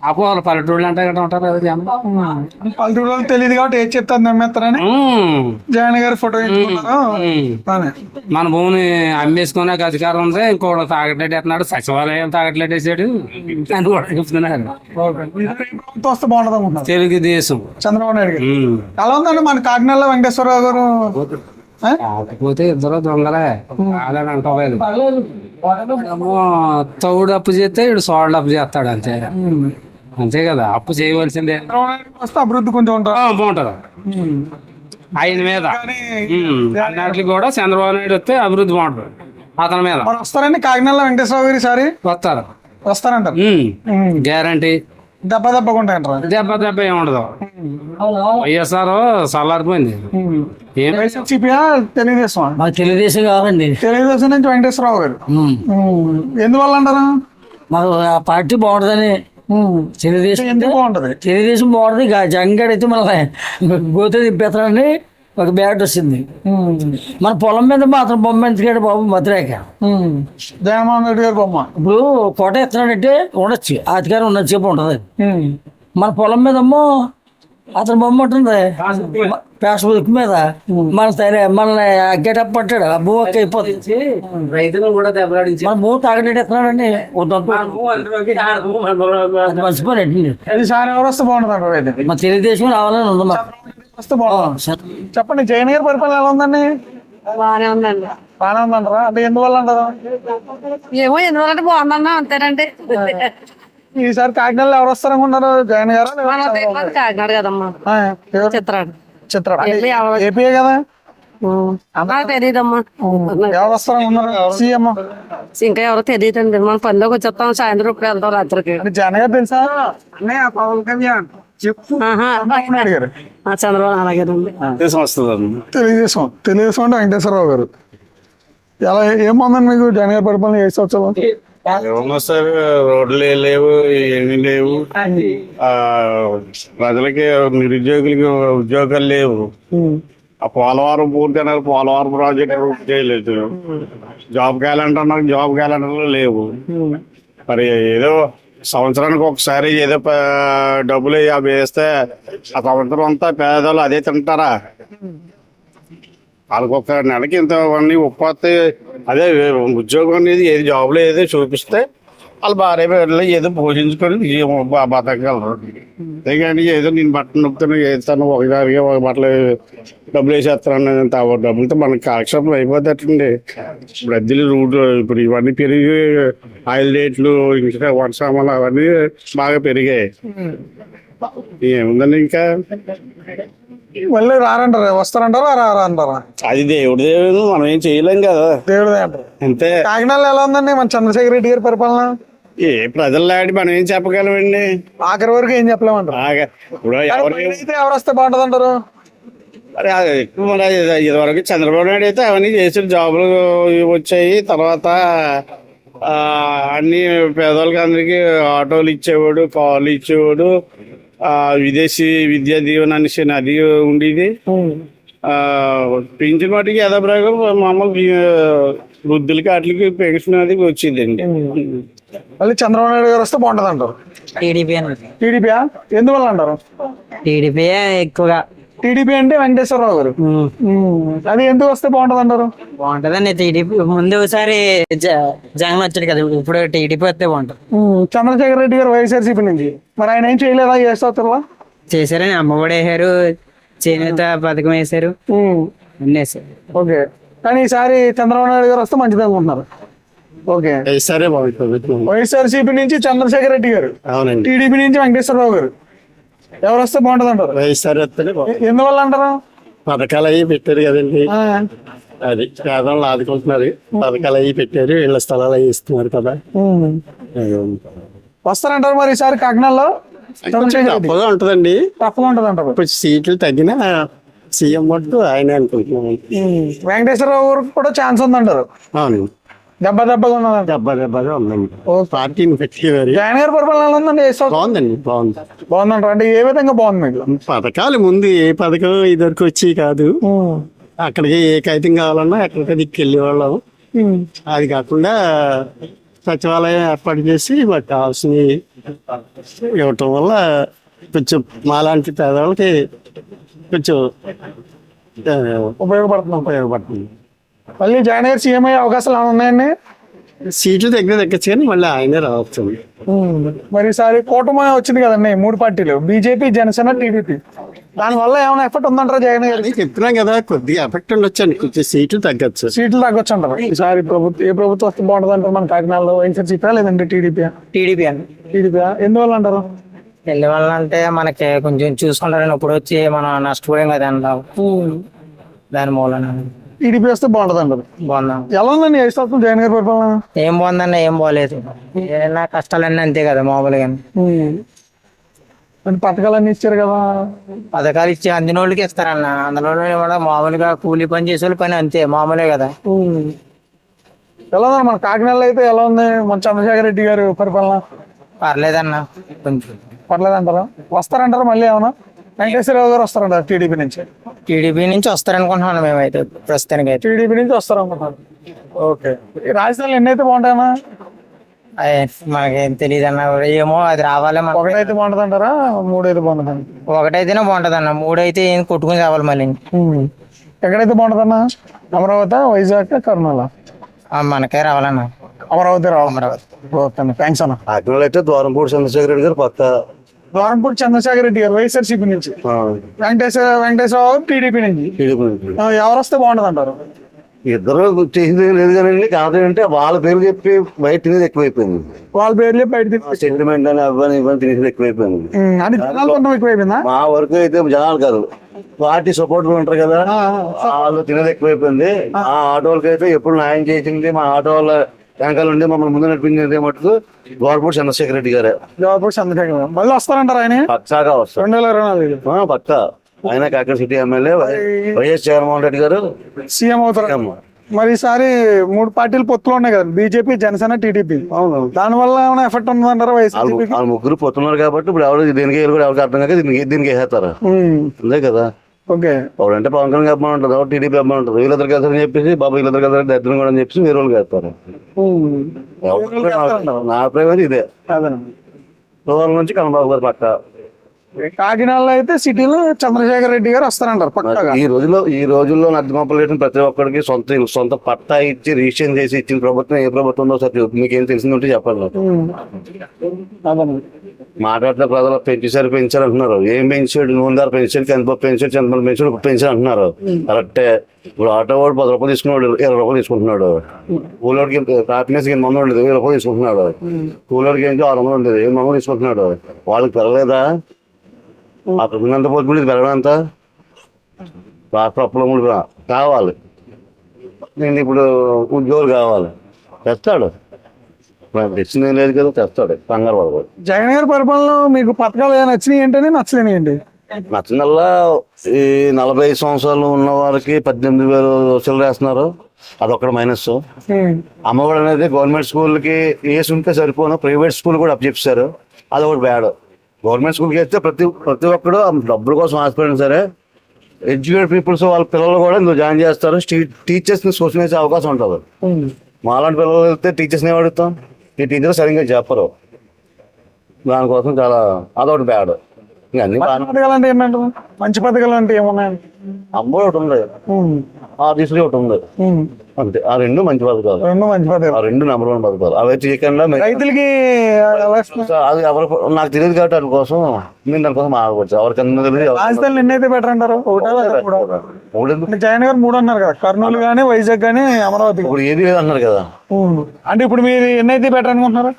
అపోహలు. పల్లెటూళ్ళు అంటే గట్రా ఉంటారు కదా జనం. పల్లెటూరు వాళ్ళు తెలియదు కాబట్టి ఏది చెప్తాను నమ్మేస్తారని జగన్ గారి ఫోటో వేయించుకున్నారు. మన భూమిని అమ్మేసుకునే అధికారం ఉంది, ఇంకోటి తాగట్లేట్ వేస్తున్నాడు, సచివాలయం తాగట్లేట్ వేసాడు అని కూడా చెప్తున్నారు. ప్రభుత్వం వస్తే బాగుంటుంది అనుకుంటున్నారు. తెలుగుదేశం చంద్రబాబు నాయుడు గారు ఎలా ఉందండి మన కాకినాడలో వెంకటేశ్వరరావు గారు? కాకపోతే ఇద్దరు దొంగలే అదని అంటలేదు. తౌడు అప్పు చేస్తే ఇడు సోళ్ళ అప్పు చేస్తాడు అంతే. అంతే కదా, అప్పు చేయవలసిందే. వస్తే అభివృద్ధి కొంచెం బాగుంటది ఆయన మీద. అన్నింటికి కూడా చంద్రబాబు నాయుడు వస్తే అభివృద్ధి బాగుంటుంది అతని మీద. మరి వస్తారండి కాకినాడలో వెంకటేశ్వరరావు గారు ఈసారి? వస్తారు, వస్తారంటారు. గ్యారంటీ. దెబ్బ దెబ్బకుంటాయంటారు. దెబ్బ ఏముండదు. వైఎస్ఆర్ చల్లారిపోయింది. వైసీపీయా తెలుగుదేశం? మాకు తెలుగుదేశం కావాలండి. తెలుగుదేశం నుంచి వెంకటేశ్వరరావు గారు. ఎందువల్ల అంటారు? మాకు ఆ పార్టీ బాగుంటుందని. తెలుగుదేశం ఎందుకు బాగుంటది? తెలుగుదేశం బాగుంటుంది. జగన్ గారు అయితే మన గోత తిప్పేస్తానని ఒక బ్యాట్ వచ్చింది. మన పొలం మీద మాత్రం బొమ్మ ఎందుకంటే బాబు మధురేఖ. జగన్మోహన్ రెడ్డి గారి బొమ్మ. ఇప్పుడు కోట ఎత్తున్నాడంటే ఉండొచ్చు, అధికారం ఉన్నది చెప్పు ఉంటుంది. మన పొలం మీద అతని బొమ్మ ఉంటుంది పాస్బుక్ మీద. మనల్ని గెటప్ పట్టాడు, ఆ భూ అయిపోతుంది. రైతులను కూడా దెబ్బలాడించి మన భూ తాగడేటి ఎత్తున్నాడండి. మర్చిపోయినట్టు ఈసారి ఎవరు వస్తే బాగుంటుంది అంటారు అయితే? మా తెలుగుదేశం రావాలని ఉంది మాకు. వస్తే బాగుంటుంది. చెప్పండి, జగన్ గారి పరిపాలన ఎలా ఉందండి? బాగానే ఉందండి. బాగానే ఉందంటారా? అంటే ఎందువల్ల అంటారు? ఏమో ఎందువల్ల బాగుందన్నా అంతేనండి. ఈసారి కాకినాడలో ఎవరు వస్తారనుకుంటారు? జగన్ గారు? కాకినాడ కదమ్మా, చిత్రాడు. చిత్రాడు ఏపీయే కదా? నాకు తెలియదమ్మా ఎవరు వస్తారనుకున్నారు సీఎం? ఇంకా ఎవరో తెలియదండి. మన పనిలోకి వచ్చేస్తాం, సాయంత్రం ఇప్పుడు వెళ్తాం రాత్రికి. జగన్ గారు తెలుసా? పవన్ కళ్యాణ్ గారు. చంద్రబాబు అలాగేనండి. తెలుగుదేశం అంటే వెంకటేశ్వరరావు గారు. ఎలా ఏముందండి మీకు జగన్ గారి పరిపాలన 7 సంవత్సరాలు? ఏమన్నా సార్, రోడ్లు లేవు, ఏమీ లేవు. ప్రజలకి నిరుద్యోగులకి ఉద్యోగాలు లేవు. ఆ పోలవరం పూర్తయినారు, పోలవరం ప్రాజెక్ట్ పూర్తి చేయలేదు. జాబ్ క్యాలెండర్ నాకు జాబ్ క్యాలెండర్లు లేవు. మరి ఏదో సంవత్సరానికి ఒకసారి ఏదో డబ్బులు అవి వేస్తే ఆ సంవత్సరం అంతా పేదలు అదే తింటారా? వాళ్ళకి ఒక నెలకి ఇంత అన్ని ఉపాధి అదే ఉద్యోగం అనేది ఏది జాబ్లో ఏదో చూపిస్తే వాళ్ళు భార్య పిల్లలు ఏదో పోషించుకొని బతకగలరు. అంతేగాని ఏదో నేను బట్టలు నొప్పుతాను వేస్తాను ఒకదానిగా ఒక బట్టలు డబ్బులు వేసేస్తాను డబ్బులతో మనకి కాలక్షేపం అయిపోతేటండి. ఇప్పుడు అద్దెలు రూట్ ఇప్పుడు ఇవన్నీ పెరిగి ఆయిల్ రేట్లు ఇంకా వంట సామాన్లు అవన్నీ బాగా పెరిగాయి. ఏముందండి ఇంకా మళ్ళీ రారంటారా? వస్తారంటారా రారంటారా? అది దేవుడి దేవుడు, మనం ఏం చేయలేం కదా. దేవుడే అంటారు అంతే. కాకినాడలో ఎలా ఉందండి మన చంద్రశేఖర్ రెడ్డి గారి పరిపాలన? ఏ ప్రజల్లో ఆడి మనం ఏం చెప్పగలమండి? ఆఖరి వరకు ఏం చెప్పలేమంటారు? ఇప్పుడు ఎవరు వస్తే బాగుంటుంది అంటారు? మరి ఎక్కువ మరి ఇదివరకు చంద్రబాబు నాయుడు అయితే అవన్నీ చేసిన జాబులు వచ్చాయి. తర్వాత అన్ని పేదవాళ్ళకి అందరికి ఆటోలు ఇచ్చేవాడు, కార్లు ఇచ్చేవాడు. విదేశీ విద్యా దీవెన అనేసి అది ఉండేది. పింఛన్ మటుకి యథాప్రకారం మామూలు వృద్ధులకి వాటికి పెన్షన్ అది వచ్చిందండి. మళ్ళీ చంద్రబాబు నాయుడు గారు వస్తే బాగుంటది అంటారు. టీడీపీ టీడీపీ ఎందువల్ల అంటారు? టీడీపీ ఎక్కువగా టీడీపీ అంటే వెంకటేశ్వరరావు గారు. అది ఎందుకు వస్తే బాగుంటది అంటారు? బాగుంటదండి. టీడీపీ ముందు ఒకసారి జగన్ వచ్చాడు కదా, ఇప్పుడు టీడీపీ వస్తే బాగుంటది. చంద్రశేఖర్ రెడ్డి గారు వైఎస్ఆర్సీపీ నుంచి, మరి ఆయన ఏం చేయలేదా ఏ సంవత్సరంలో? చేశారని అమ్మఒడి వేసారు, చేనేత పథకం వేసారు, అన్ని వేసారు. ఓకే, కానీ ఈసారి చంద్రబాబు నాయుడు గారు వస్తే మంచిది అనుకుంటున్నారు. ఓకే, సరే బాగుంటుంది. వైఎస్ఆర్సీపీ నుంచి చంద్రశేఖర్ రెడ్డి గారు, అవునండి. టీడీపీ నుంచి వెంకటేశ్వరరావు గారు, ఎవరు వస్తే బాగుంటది అంటారు? వైఎస్ఆర్ వస్తేనే ఎందువల్ల అంటారు? పథకాలు అవి పెట్టారు కదండి, అది పేదలను ఆదుకుంటున్నారు. పథకాలు అవి పెట్టారు, ఇళ్ల స్థలాలు అవి ఇస్తున్నారు కదా. వస్తారంటారు మరి ఈసారి కాకినాడలో? తప్పగా ఉంటదండి, తప్పగా ఉంటది అంటారు. ఇప్పుడు సీట్లు తగ్గినా సీఎం మట్టు ఆయనే అనుకుంటున్నాను. వెంకటేశ్వరరావు గారికి కూడా ఛాన్స్ ఉందంటారు. అవును, దెబ్బగా ఉన్నదంట. దెబ్బగా ఉందండి. పార్టీని పెట్టేవారు. జగన్ గారి పరిపాలన ఎలా ఉందండి? బాగుందండి, బాగుంది. బాగుందంటారు అంటే ఏ విధంగా బాగుంది మీకు? పథకాలు ముందు ఏ పథకం ఇదివరకు వచ్చి కాదు, అక్కడికి ఏ కాగితం కావాలన్నా ఎక్కడికి దిక్కెళ్ళే వాళ్ళం. అది కాకుండా సచివాలయం ఏర్పాటు చేసి మాకు కావాల్సినవి ఇవ్వటం వల్ల కొంచెం మాలాంటి పేదవాళ్ళకి కొంచెం ఉపయోగపడుతుంది. మళ్ళీ జగన్ గారు సీఎం అయ్యే అవకాశాలు ఏమైనా ఉన్నాయండి? సీట్లు తగ్గచ్చు కానీ మళ్ళీ ఆయనే రావచ్చు. మరి ఈసారి కూటమి వచ్చింది కదండి, 3 పార్టీలు, బీజేపీ, జనసేన, టీడీపీ. దానివల్ల ఏమైనా ఎఫెక్ట్ ఉందంటారా జగన్ గారికి? చెప్తున్నాం కదా, కొద్దిగా ఎఫెక్ట్ ఉండొచ్చు, కొంచెం సీట్లు తగ్గచ్చు. సీట్లు తగ్గొచ్చు అంటారు. ఈసారి ఏ ప్రభుత్వం వస్తే బాగుంటుంది అంటారు మన కాకినాడలో? వైఎస్ఆర్సీపీ లేదంటే టీడీపీ? టీడీపీ అండి. టీడీపీ ఎందువల్ల అంటారు? ఎందువల్ల అంటే మనకి కొంచెం చూసుకుంటారని ఇప్పుడు వచ్చి మనం నష్టపోయాం కదా అండి, దాని మూలన టీడీపీ వస్తే బాగుంటది అంటారు. బాగుందా? ఎలా ఉందండి 5 సంవత్సరం జగన్ గారి పరిపాలన? ఏం బాగుందండి, ఏం బాగలేదు. ఏదైనా కష్టాలన్నీ అంతే కదా మామూలుగా. పథకాలన్నీ ఇచ్చారు కదా, పథకాలు ఇచ్చి అందిన వాళ్ళకి ఇస్తారన్న, అందులో కూడా మామూలుగా కూలీ పని చేసే వాళ్ళ పని అంతే మామూలే కదా. ఎలా ఉందండి మన కాకినాడలో అయితే? ఎలా ఉంది మన చంద్రశేఖర్ రెడ్డి గారు పరిపాలన? పర్లేదన్న, కొంచెం పర్లేదంటారా? వస్తారంటారా మళ్ళీ ఏమన్నా? వెంకటేశ్వరరావు గారు వస్తారంటారు టీడీపీ నుంచి? టీడీపీ నుంచి వస్తారనుకుంటున్నాను మేమైతే ప్రస్తుతానికి అయితే. టీడీపీ నుంచి వస్తారనుకుంటున్నారు. ఓకే, ఈ రాజధానిలో ఎన్నైతే బాగుంటాయన్నా? మాకేం తెలియదు అన్న, ఏమో అది రావాలి. ఒకటైతే బాగుంటది అంటారా, 3 అయితే బాగుంటుంది? ఒకటైతేనే బాగుంటది అన్న, 3 అయితే ఏం కొట్టుకుని రావాలి మళ్ళీ. ఎక్కడైతే బాగుంటుందన్నా? అమరావతి, వైజాగ్, కర్నూలు? మనకే రావాలన్న, అమరావతి రావాలి. అమరావతి. ఓకే, థ్యాంక్స్ అన్న. కాకినాడ అయితే ద్వారంపూడి చంద్రశేఖర్ రెడ్డి గారు పక్క. ద్వారంపూడి చంద్రశేఖర్ రెడ్డి గారు వైఎస్ఆర్సీపీ నుంచి, వెంకటేశ్వరరావు టీడీపీ నుంచి. ఎవరు వస్తే బాగుంటది అంటారు? ఇద్దరు చేసింది లేదు కానీ కాదు అంటే వాళ్ళ పేర్లు చెప్పి బయట తినేది ఎక్కువైపోయింది. వాళ్ళ పేర్లు చెప్పి బయట సెంటిమెంట్ అని అవ్వని ఇవ్వని తినేది ఎక్కువైపోయింది. అని జనాలు కొంత ఎక్కువైపోయిందా? మా వరకు అయితే జనాలు కాదు, పార్టీ సపోర్ట్ ఉంటారు కదా, వాళ్ళు తినేది ఎక్కువైపోయింది. ఆ ఆటో వాళ్ళకి అయితే ఎప్పుడు న్యాయం చేసింది, మా ఆటో వాళ్ళ వెనకాల ఉండి మమ్మల్ని ముందు నడిపించింది మటుకు గవర్నమెంట్ చంద్రశేఖర్ రెడ్డి గారే. గవర్నమెంట్ చంద్రశేఖర్ మళ్ళీ వస్తారంటారు ఆయన? పక్కాగా వస్తారు, 2024 పక్కా. ఆయన Kakinada city MLA YS Jaganmohan Reddy గారు సీఎం అవుతారు. మరి ఈసారి 3 పార్టీలు పొత్తులు ఉన్నాయి కదా, బీజేపీ, జనసేన, టీడీపీ. దాని వల్ల ఏమైనా ఎఫెక్ట్ ఉందంటారా వైఎస్ఆర్సీపీ? వాళ్ళు ముగ్గురు పొత్తున్నారు కాబట్టి ఇప్పుడు ఎవరు దీనికి ఎవరికి అర్థం కాక దీనికి వేసేస్తారు, అంతే కదా. ఓకే, ఎవరంటే పవన్ కళ్యాణ్ అభిమానం ఉంటుంది, ఎవరు టీడీపీ అభిమానం ఉంటుంది. వీళ్ళిద్దరు కలిసి చెప్పేసి బాబు వీళ్ళిద్దరు కలిసి దరిద్రం కూడా అని చెప్పేసి వేరే వాళ్ళు వేస్తారు. నా అభిప్రాయం ఇదే. రోజుల నుంచి కన్నబాబు గారు పక్క. కాకినాడలో అయితే సిటీలో చంద్రశేఖర్ రెడ్డి గారు వస్తారంటారు పక్కగా. ఈ రోజుల్లో నద్దమప్పలు ప్రతి ఒక్కరికి సొంత పట్టా ఇచ్చి రిజిస్ట్రేషన్ చేసి ఇచ్చిన ప్రభుత్వం ఏ ప్రభుత్వం ఉందో సార్ మీకేం తెలిసిందంటే చెప్పండి నాకు. మాట్లాడితే ప్రజలు పెంచారు అంటున్నారు. ఏం పెంచాడు? నూనె ధర పెంచాడు, కందిపప్పు పెంచాడు, చంద్రబాబు పెంచాడు, పెంచాడు అంటున్నారు. కరెక్టే. ఇప్పుడు ఆటో వాడు 10 రూపాయలు తీసుకున్నాడు, 20 రూపాయలు తీసుకుంటున్నాడు. కూలోడికి హ్యాపీనెస్ 800 ఉండేది, 1000 రూపాయలు తీసుకుంటున్నాడు. కూలోడికి ఏంటో 600 ఉండేది, 800 తీసుకుంటున్నాడు. వాళ్ళకి పెరగలేదా? ఆ ప్రభుత్వం పోతుంది పెరగడంతా. రాష్ట్ర అప్పులు కావాలి, నేను ఇప్పుడు ఉద్యోగులు కావాలి, తెస్తాడు. తెచ్చింది లేదు కదా, తెస్తాడు. కంగారు పడకూడదు. జగన్ గారి పరిపాలన మీకు పథకాలు ఏమైనా నచ్చినాయి ఏంటని? నచ్చలేనియండి? నచ్చిందల్లా ఈ 45 సంవత్సరాలు ఉన్న వారికి 18,000 చిల్లర వేస్తున్నారు, అదొక్కడ మైనస్. అమ్మఒడి అనేది గవర్నమెంట్ స్కూల్కి వేసి ఉంటే సరిపోను, ప్రైవేట్ స్కూల్ కూడా అప్పచెప్పారు, అదొకటి బ్యాడ్. గవర్నమెంట్ స్కూల్కి వేస్తే ప్రతి ఒక్కడు డబ్బుల కోసం ఆశపడిన సరే ఎడ్యుకేటెడ్ పీపుల్స్ వాళ్ళ పిల్లలు కూడా ఇందులో జాయిన్ చేస్తారు. టీచర్స్ ని క్వశ్చన్ వేసే అవకాశం ఉంటుంది. మాలాంటి పిల్లలు వెళ్తే టీచర్స్ ని అడుగుతాం, ఈ టీచర్ సరిగ్గా చెప్పరు. దానికోసం చాలా అదొకటి బ్యాడ్. ఇంకా అన్ని పథకాలు అంటే ఏంటంటే మంచి పథకాలు అంటే ఏమున్నాయండి? అమ్మో ఒకటి ఉంది, ఆర్టీసీ ఒకటి ఉంది, అంతే. ఆ రెండు మంచి పథకాలు, రెండు మంచి పథకాలు, ఆ రెండు నెంబర్ 1 పథకాలు. అవి చేయకుండా రైతులకి అది ఎవరు నాకు తెలియదు కాబట్టి దానికోసం నేను దానికోసం ఆడవచ్చు. ఎవరికన్నా తెలియదు. రాజధానులు ఎన్నైతే బెటర్ అంటారు? ఒకటా జగన్ గారు 3 అన్నారు కదా, కర్నూలు గానీ వైజాగ్ గానీ అమరావతి. ఇప్పుడు ఏది లేదు అన్నారు కదా. అంటే ఇప్పుడు మీరు ఎన్నైతే బెటర్ అనుకుంటున్నారు?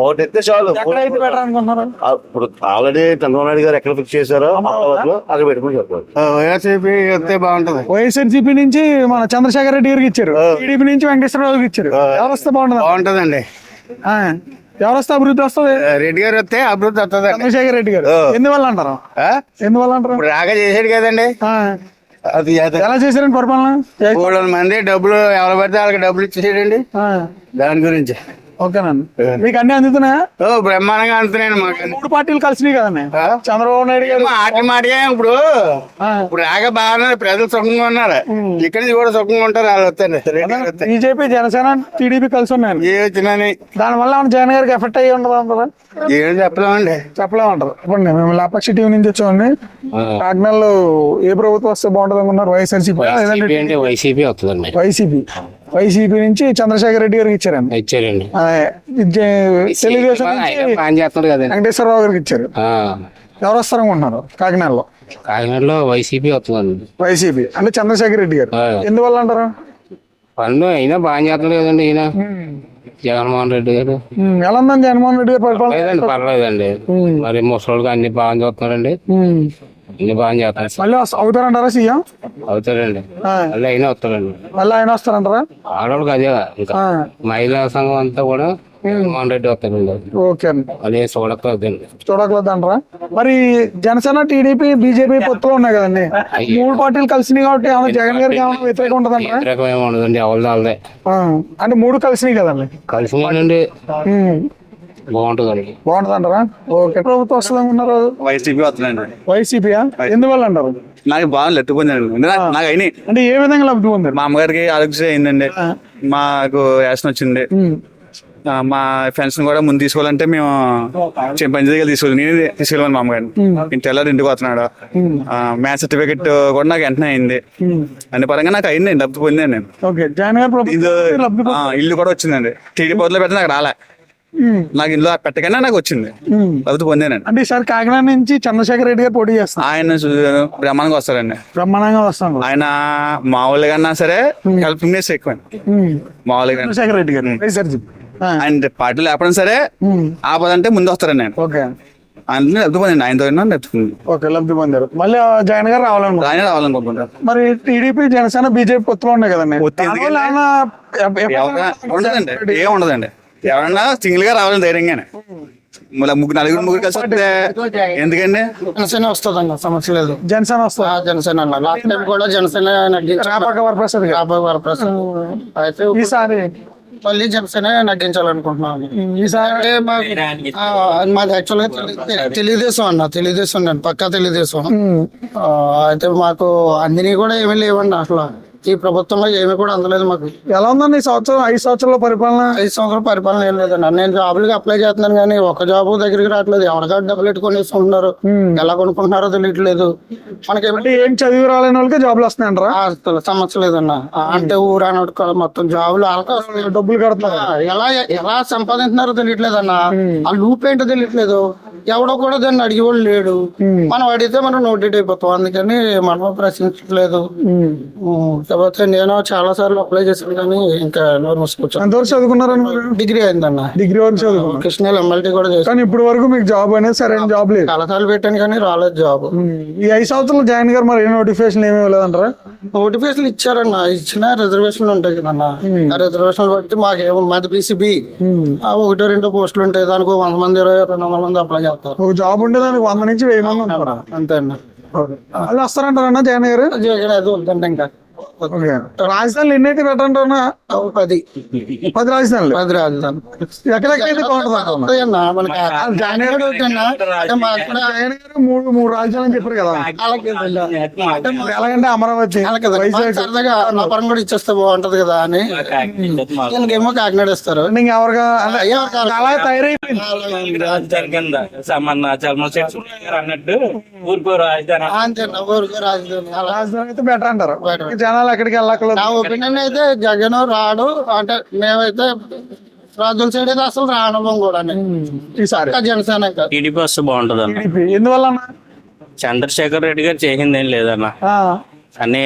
ఒకటి ఎత్తే చాలు. ఎక్కడైతే బెటర్ అనుకుంటున్నారు? ఇప్పుడు ఆల్రెడీ చంద్రబాబు నాయుడు గారు ఎక్కడ ఫిక్స్ చేశారో అమరావతిలో అక్కడ పెట్టుకుని చెప్పాలి. వైఎస్ఆర్సీపీ వస్తే బాగుంటది. వైఎస్ఆర్సీపీ నుంచి మన చంద్రశేఖర్ రెడ్డి గారికి ఇచ్చారు, టీడీపీ నుంచి వెంకటేశ్వరరావుకి ఇచ్చారు. ఎవరు వస్తే బాగుంటుంది? బాగుంటదండి. ఎవరు వస్తే అభివృద్ధి వస్తుంది? రెడ్డి గారు వస్తే అభివృద్ధి వస్తుంది. చంద్రశేఖర్ రెడ్డి గారు. ఎందువల్ల అంటారు? ఎందువల్ల అంటారు? ఇప్పుడు రాగా చేసాడు కదండి. అది ఎలా చేశారండి పరిపాలన? 300 మంది డబ్బులు ఎవరు పడితే వాళ్ళకి డబ్బులు ఇచ్చేసాడండి. దాని గురించి ఓకేనండి. మీకు అన్ని అందుతున్నాయా? బ్రహ్మాండంగా అందుతున్నాయండి. మాకు 3 పార్టీలు కలిసినాయి కదండి. చంద్రబాబు నాయుడు గారు మాటగా ఇప్పుడు రాగా బాగా ప్రజలు సుఖంగా ఉన్నారు. ఇక్కడ నుంచి కూడా సుఖంగా ఉంటారు. వాళ్ళు వస్తాయండి. బీజేపీ, జనసేన, టీడీపీ కలిసి ఉన్నాయండి. ఏ వచ్చినాని దాని వల్ల జగన్ గారికి ఎఫెక్ట్ అయ్యి ఉండదు అంటారా? ఏం చెప్పలేమండి. చెప్పలేమంటారు. ఇప్పుడు మేము లేపక్ష టీవీ నుంచి వచ్చామండి. కాకినాడలో ఏ ప్రభుత్వం వస్తే బాగుంటుంది అనుకున్నారు? వైఎస్ఆర్సీపీ, వైసీపీ వస్తుందండి. వైసీపీ నుంచి చంద్రశేఖర్ రెడ్డి గారికి ఇచ్చారండి. ఇచ్చారండి. తెలుగుదేశం నుంచి వెంకటేశ్వరరావు గారికి ఇచ్చారు. ఎవరు వస్తారనుకుంటున్నారు కాకినాడలో? కాకినాడలో వైసీపీ వస్తుందండి. వైసీపీ అంటే చంద్రశేఖర్ రెడ్డి గారు. ఎందువల్ల అంటారు? పనులు అయినా బాగా చేస్తున్నారు కదండి ఈయన జగన్మోహన్ రెడ్డి గారు. ఎలా ఉందండి జగన్మోహన్ రెడ్డి గారు పరిపాలన? పర్లేదండి. మరి ముసలోళ్ళకి అన్ని బాగా చూస్తున్నారండి. అన్ని బాగా చేస్తున్నారు. మళ్ళీ అవుతారంటారా సీఎం? అవుతారండి. మళ్ళీ అయినా వస్తారండి. మళ్ళీ ఆయన వస్తారంటారా? ఆడవాళ్ళకి అదే ఇంకా మహిళా సంఘం అంతా కూడా జగన్మోహన్ రెడ్డి వస్తారండి. ఓకే అండి. అదే చూడకూడదండి. చూడకూడదంటారా? మరి జనసేన, టీడీపీ, బీజేపీ పొత్తులు ఉన్నాయి కదండి. 3 పార్టీలు కలిసినాయి కాబట్టి జగన్ గారికి ఏమైనా వ్యతిరేకం ఉంటుందంటారా? వ్యతిరేకం ఏమి ఉండదండి. ఎవరిదే అంటే 3 కలిసినాయి కదండి. కలిసినండి బాగుంటుందండి. బాగుంటుందంటారా? ఓకే. ప్రభుత్వం వస్తుంది అనుకున్నారు? వైసీపీ వస్తుందండి. వైసీపీయా? ఎందువల్ల అంటారు? నాకు బాగా లెట్టు పొందాను. నాకు అయినాయి. అంటే ఏ విధంగా లబ్ధి పొందారు? మా అమ్మగారికి ఆరోగ్యం అయిందండి. మాకు యాక్షన్ వచ్చింది. మా ఫ్రెండ్స్ కూడా ముందు తీసుకోవాలంటే మేము పంచాయతీ తీసుకోవాలి. నేనే తీసుకెళ్ళాను మా అమ్మగారిని. ఇంటి తెల్లారి ఇంటికి వస్తున్నాడు. మ్యాథ్స్ సర్టిఫికెట్ కూడా నాకు వెంటనే అయింది. అన్ని పరంగా నాకు అయింది. లబ్ధి పొందాను నేను. ఇల్లు కూడా వచ్చిందండి. టీడీ పౌరులో పెడితే నాకు రాలే. నాకు ఇంట్లో పెట్టగానే నాకు వచ్చింది. లబ్ధి పొందానండి. అంటే ఈసారి కాకినాడ నుంచి చంద్రశేఖర్ రెడ్డి గారు పోటీ చేస్తారు. ఆయన బ్రహ్మాండంగా వస్తారండి. బ్రహ్మాండంగా వస్తాను. ఆయన మామూలుగా సరే హెల్పింగ్నెస్ ఎక్కువ. మామూలుగా చంద్రశేఖర్ రెడ్డి గారు ఆయన పార్టీ లేకపోయినా సరే ఆపదంటే ముందు వస్తారండి ఆయన. ఓకే. అందులో లబ్ధి పొందండి. ఆయనతో ఓకే, లబ్ధి పొందారు. మళ్ళీ జగన్ గారు రావాలనుకుంటున్నారు. మరి టీడీపీ, జనసేన, బీజేపీ పొత్తులు ఉన్నాయి కదండి. ఉండదండి. ఏం ఉండదండి. ఎవరన్నా సింగిల్ గా రావాలని ధైర్యంగానే. మళ్ళీ నలుగురు కలిసి వస్తే ఎందుకండి? జనసేన వస్తుందన్న సమస్య లేదు. జనసేన వస్తుంది. జనసేన లాస్ట్ టైం కూడా జనసేన వరప్రసాద్ అయితే ఈసారి మళ్ళీ జనసేన నగ్గించాలనుకుంటున్నాను. ఈసారి మాది యాక్చువల్గా తెలుగుదేశం అన్న. తెలుగుదేశం అండి, పక్కా తెలుగుదేశం. అయితే మాకు అందిని కూడా ఏమీ లేవండి. అసలు ఈ ప్రభుత్వంలో ఏమీ కూడా అందలేదు మాకు. ఎలా ఉందండి ఈ సంవత్సరం? 5 సంవత్సరాల పరిపాలన? 5 సంవత్సరాల పరిపాలన ఏం లేదండి. నేను జాబులకి అప్లై చేస్తున్నాను కానీ ఒక జాబు దగ్గరికి రావట్లేదు. ఎవరికాడు డబ్బులు పెట్టుకొని వేసుకుంటున్నారు. ఎలా కొనుక్కుంటున్నారో తెలియట్లేదు మనకి. ఏం చదివి రాలేని వాళ్ళకి జాబులు వస్తున్నాయంటారా? సమస్య లేదన్న. అంటే ఊరానోడు మొత్తం జాబులు డబ్బులు కడుతున్నారు. ఎలా సంపాదించున్నారో తెలియట్లేదన్న. ఆ లూప్ ఏంటో తెలియట్లేదు. ఎవడో కూడా దాన్ని అడిగేవాళ్ళు లేడు. మనం అడిగితే మనం నోటెడ్ అయిపోతాం. అందుకని మనం ప్రశ్నించట్లేదు. కాకపోతే నేను చాలా సార్లు అప్లై చేశాను కానీ ఇంకా నోరు మూసుకొచ్చాను. ఎంతవరకు చదువుకున్నారని? డిగ్రీ అయిందన్న. డిగ్రీ వరకు చదువుకున్నారు. కృష్ణాలో MLT కూడా చేశాను. కానీ ఇప్పుడు వరకు మీకు జాబ్ అనేది సరైన జాబ్ లేదు. చాలా సార్లు పెట్టాను కానీ రాలేదు జాబ్. ఈ 5 సంవత్సరాలు జగన్ గారు మరి ఏ నోటిఫికేషన్ ఏమీ లేదంటారా? నోటిఫికేషన్ ఇచ్చారన్న. ఇచ్చిన రిజర్వేషన్లు ఉంటాయి కదన్న. ఆ రిజర్వేషన్ బట్టి మాకేమో మాది BCB 1-2 పోస్టులు ఉంటాయి. దానికి 100 మంది 200 మంది అప్లై చేస్తారు. ఒక జాబ్ ఉంటే దానికి 100 నుంచి 1000 మంది ఉంటారు. అంతే అన్న. వాళ్ళు వస్తారంటారన్నా జగన్ గారు? జగన్ అది వద్దంటే ఇంకా ఓకే. రాజధానులు ఎన్ని అయితే పెట్టంటున్నా? 10 రాజధానులు. 10 రాజధాని ఎక్కడెక్కడైతే బాగుంటుంది అంటున్నా? మనకి జగన్ గారు మూడు రాజధానులు అని చెప్పారు కదా. ఎలాగంటే అమరావతి, వైజాగ్, సరదాగా నపరం కూడా ఇచ్చేస్తే బాగుంటది కదా అని దీనికేమో కాకినాడ ఇస్తారు. ఎవరిగా అలా తయారైపోయింది. అన్నట్టు ఊరుకో రాజధాని అంతేనా, ఊరికే రాజధాని అలా. రాజధాని అయితే బెటర్ అంటారు. జనాలు ఎక్కడికి వెళ్ళక్కర్లేదు. నా ఒపీనియన్ అయితే జగన్ రాడు అంటే మేమైతే రాజుల సైడ్ అయితే అసలు రానుభవం కూడా ఈసారి జనసేన ఇంకా. టీడీపీ వస్తే బాగుంటది అన్న. టీడీపీ ఎందువల్ల అన్న? చంద్రశేఖర్ రెడ్డి గారు చేసింది ఏం లేదన్న. అన్ని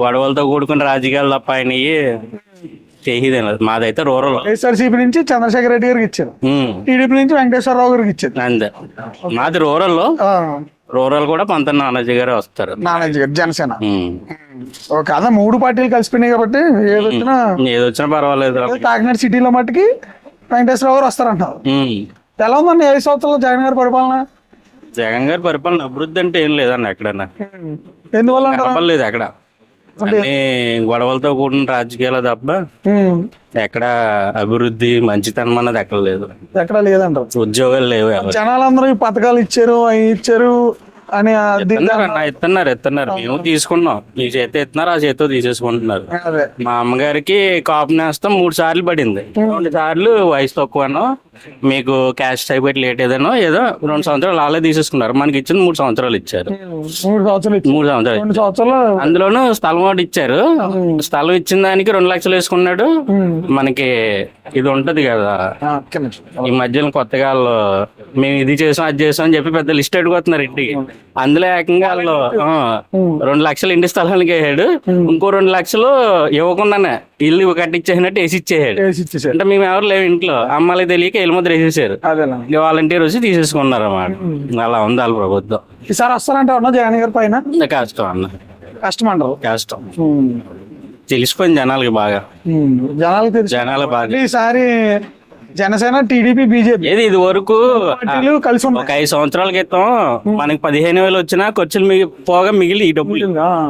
గొడవలతో కూడుకున్న రాజకీయాలు తప్ప ఆయన చేసేదేం లేదు. మాదైతే రూరల్. వైఎస్ఆర్సీపీ నుంచి చంద్రశేఖర్ రెడ్డి గారికి ఇచ్చారు, టీడీపీ నుంచి వెంకటేశ్వరరావు గారికి ఇచ్చారు. అంతే. మాది రూరల్. రూరల్ కూడా పంతొమ్మిది నానాజీ గారే వస్తారు. నానాజీ గారు జనసేన. ఓకే, అదే 3 పార్టీలు కలిసిపోయినాయి కాబట్టి ఏదొచ్చినా పర్వాలేదు. కాకినాడ సిటీలో మట్టుకి వెంకటేశ్వరరావు గారు వస్తారంటారు. ఎలా ఉందండి 5 సంవత్సరాలు జగన్ గారి పరిపాలన? జగన్ గారి పరిపాలన అభివృద్ధి అంటే ఏం లేదన్న. ఎక్కడన్నా ఎందువల్ల లేదు. ఎక్కడ అన్ని గొడవలతో కూడిన రాజకీయాలు తప్ప ఎక్కడ అభివృద్ధి మంచితనం అన్నది ఎక్కడ లేదు. ఎక్కడ లేదంటారు. ఉద్యోగాలు లేవు. జనాలందరూ ఈ పథకాలు ఇచ్చారు, అవి ఇచ్చారు అని ఇస్తున్నారు. మేము తీసుకున్నాం. ఈ చేతి ఇస్తున్నారు, ఆ చేతితో తీసేసుకుంటున్నారు. మా అమ్మగారికి కాపు నేస్తం 3 సార్లు పడింది. 2 సార్లు వయసు తక్కువనో, మీకు క్యాష్ అయిపోయి లేట్ ఏదైనా ఏదో 2 సంవత్సరాలు అలా తీసేసుకున్నారు. మనకి ఇచ్చింది 3 సంవత్సరాలు ఇచ్చారు. 3 సంవత్సరాలు. అందులోనూ స్థలం ఒకటి ఇచ్చారు. స్థలం ఇచ్చిన దానికి 2 లక్షలు వేసుకున్నాడు. మనకి ఇది ఉంటది కదా, ఈ మధ్యలో కొత్తగా వాళ్ళు మేము ఇది చేసాం అది చేసాం అని చెప్పి పెద్ద లిస్ట్ అడుగుతున్నారు ఇంటికి. అందులో ఏకంగా వాళ్ళు 2 లక్షలు ఇంటి స్థలానికి వేసాడు. ఇంకో 2 లక్షలు ఇవ్వకుండానే ఇల్లు కట్టించేసినట్టు వేసి ఇచ్చేసాడు. అంటే మేము ఎవరు లేవు ఇంట్లో. అమ్మాయికి తెలియక ఇల్లు ముద్ర వేసేసారు. వాలంటీర్ వచ్చి తీసేసుకున్నారు అన్నమాట. అలా ఉంది వాళ్ళ ప్రభుత్వం. ఈసారి వస్తారంటే ఉన్నా జగన్ గారి పైన కష్టం అన్న. కష్టం అంటారు. కష్టం తెలిసిపోయింది జనాలకి బాగా. జనాలు బాగా ఈసారి జనసేన, టీడీపీ, బీజేపీ ఏది ఇది వరకు కలిసి ఒక 5 సంవత్సరాల క్రితం మనకి 15,000 వచ్చినా ఖర్చులు పోగా మిగిలి ఈ డబ్బులు.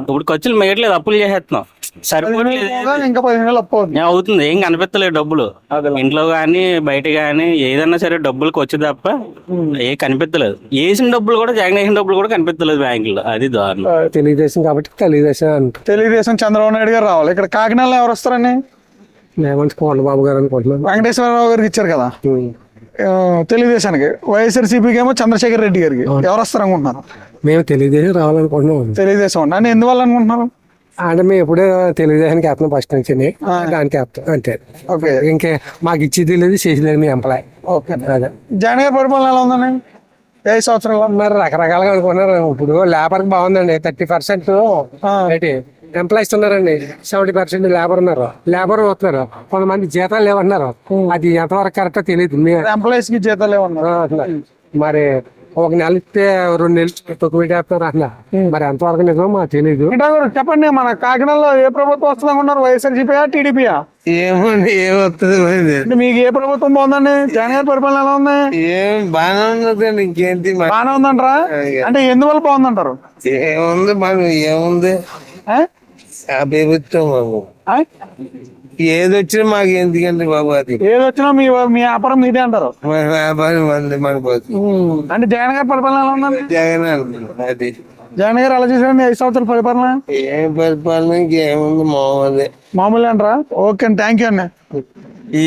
ఇప్పుడు ఖర్చులు మిగట్లేదు, అప్పులు చేసేస్తున్నాం. సరిపోవట్లేదు. ఇంకా 15,000 అప్పు అవుతుంది. ఏం కనిపించలేదు డబ్బులు. ఇంట్లో గానీ బయట గానీ ఏదన్నా సరే డబ్బులకు వచ్చి తప్ప ఏ కనిపించలేదు. వేసిన డబ్బులు కూడా, జగన్ వేసిన డబ్బులు కూడా కనిపించలేదు బ్యాంకులో. అది దారుణం. తెలుగుదేశం కాబట్టి తెలుగుదేశం చంద్రబాబు నాయుడు గారు రావాలి. ఇక్కడ కాకినాడలో ఎవరు వస్తారని? బాబు గారు అనుకుంటున్నాను. వెంకటేశ్వరరావు గారికి ఇచ్చారు కదా తెలుగుదేశానికి. వైఎస్ఆర్సీపీకి ఏమో చంద్రశేఖర్ రెడ్డి గారికి. ఎవరు వస్తారు అనుకుంటున్నారు? మేము తెలుగుదేశం రావాలనుకుంటున్నాం. తెలుగుదేశం అని ఎందువల్ల అనుకుంటున్నారు? అంటే మేము ఎప్పుడూ తెలుగుదేశానికి వేస్తున్నాం ఫస్ట్ నుంచి. దానికి వేస్తాం అంతే. ఓకే, ఇంకే మాకు ఇచ్చేది లేదు, చేసేది మీ ఎంప్లాయ్. ఓకే, అదే. జగన్ గారి పరిపాలన ఎలా ఉందండి 5 సంవత్సరాలు? మరి రకరకాలుగా అనుకున్నారు. ఇప్పుడు లేబర్కి బాగుందండి. 30% ఏంటి ఎంప్లాయీస్ ఉన్నారండి, 70% లేబర్ ఉన్నారు. లేబర్ వస్తున్నారు, కొంతమంది జీతాలు లేవన్నారు. అది ఎంతవరకు కరెక్టో తెలియదు. ఎంప్లాయీస్ కి జీతాలు ఏమన్నారు? మరి 1 నెల ఇస్తే 2 నెలలు తక్కువ పెట్టేస్తున్నారు అట్లా. మరి ఎంతవరకు నిజమో మాకు తెలియదు. చెప్పండి, మన కాకినాడలో ఏ ప్రభుత్వం వస్తుంది అనుకున్నారు? వైఎస్ఆర్సీపీయా, టీడీపీయా? ఏమండి ఏమవుతుంది? మీకు ఏ ప్రభుత్వం బాగుందండి? జగన్ గారి పరిపాలన ఎలా ఉంది? బాగానే ఉన్నదండి. ఇంకేంటి బాగానే ఉందంటారా? అంటే ఎందువల్ల బాగుందంటారు? ఏముంది మనం, ఏముంది ప్రభుత్వం ఏదొచ్చినా మాకు ఎందుకండి బాబు? అది ఏదొచ్చినా మీ వ్యాపారం మీదే అంటారు. మన వ్యాపారం మనపోతుంది. అంటే జగన్ గారి పరిపాలన ఎలా ఉందండి? జగన్ అది జగన్ గారు ఎలా చేశారండి 5 సంవత్సరాల పరిపాలన? ఏం పరిపాలన ఇంకేముంది, మామూలు అంటారా? ఓకే అండి, థ్యాంక్ యూ అండి. ఈ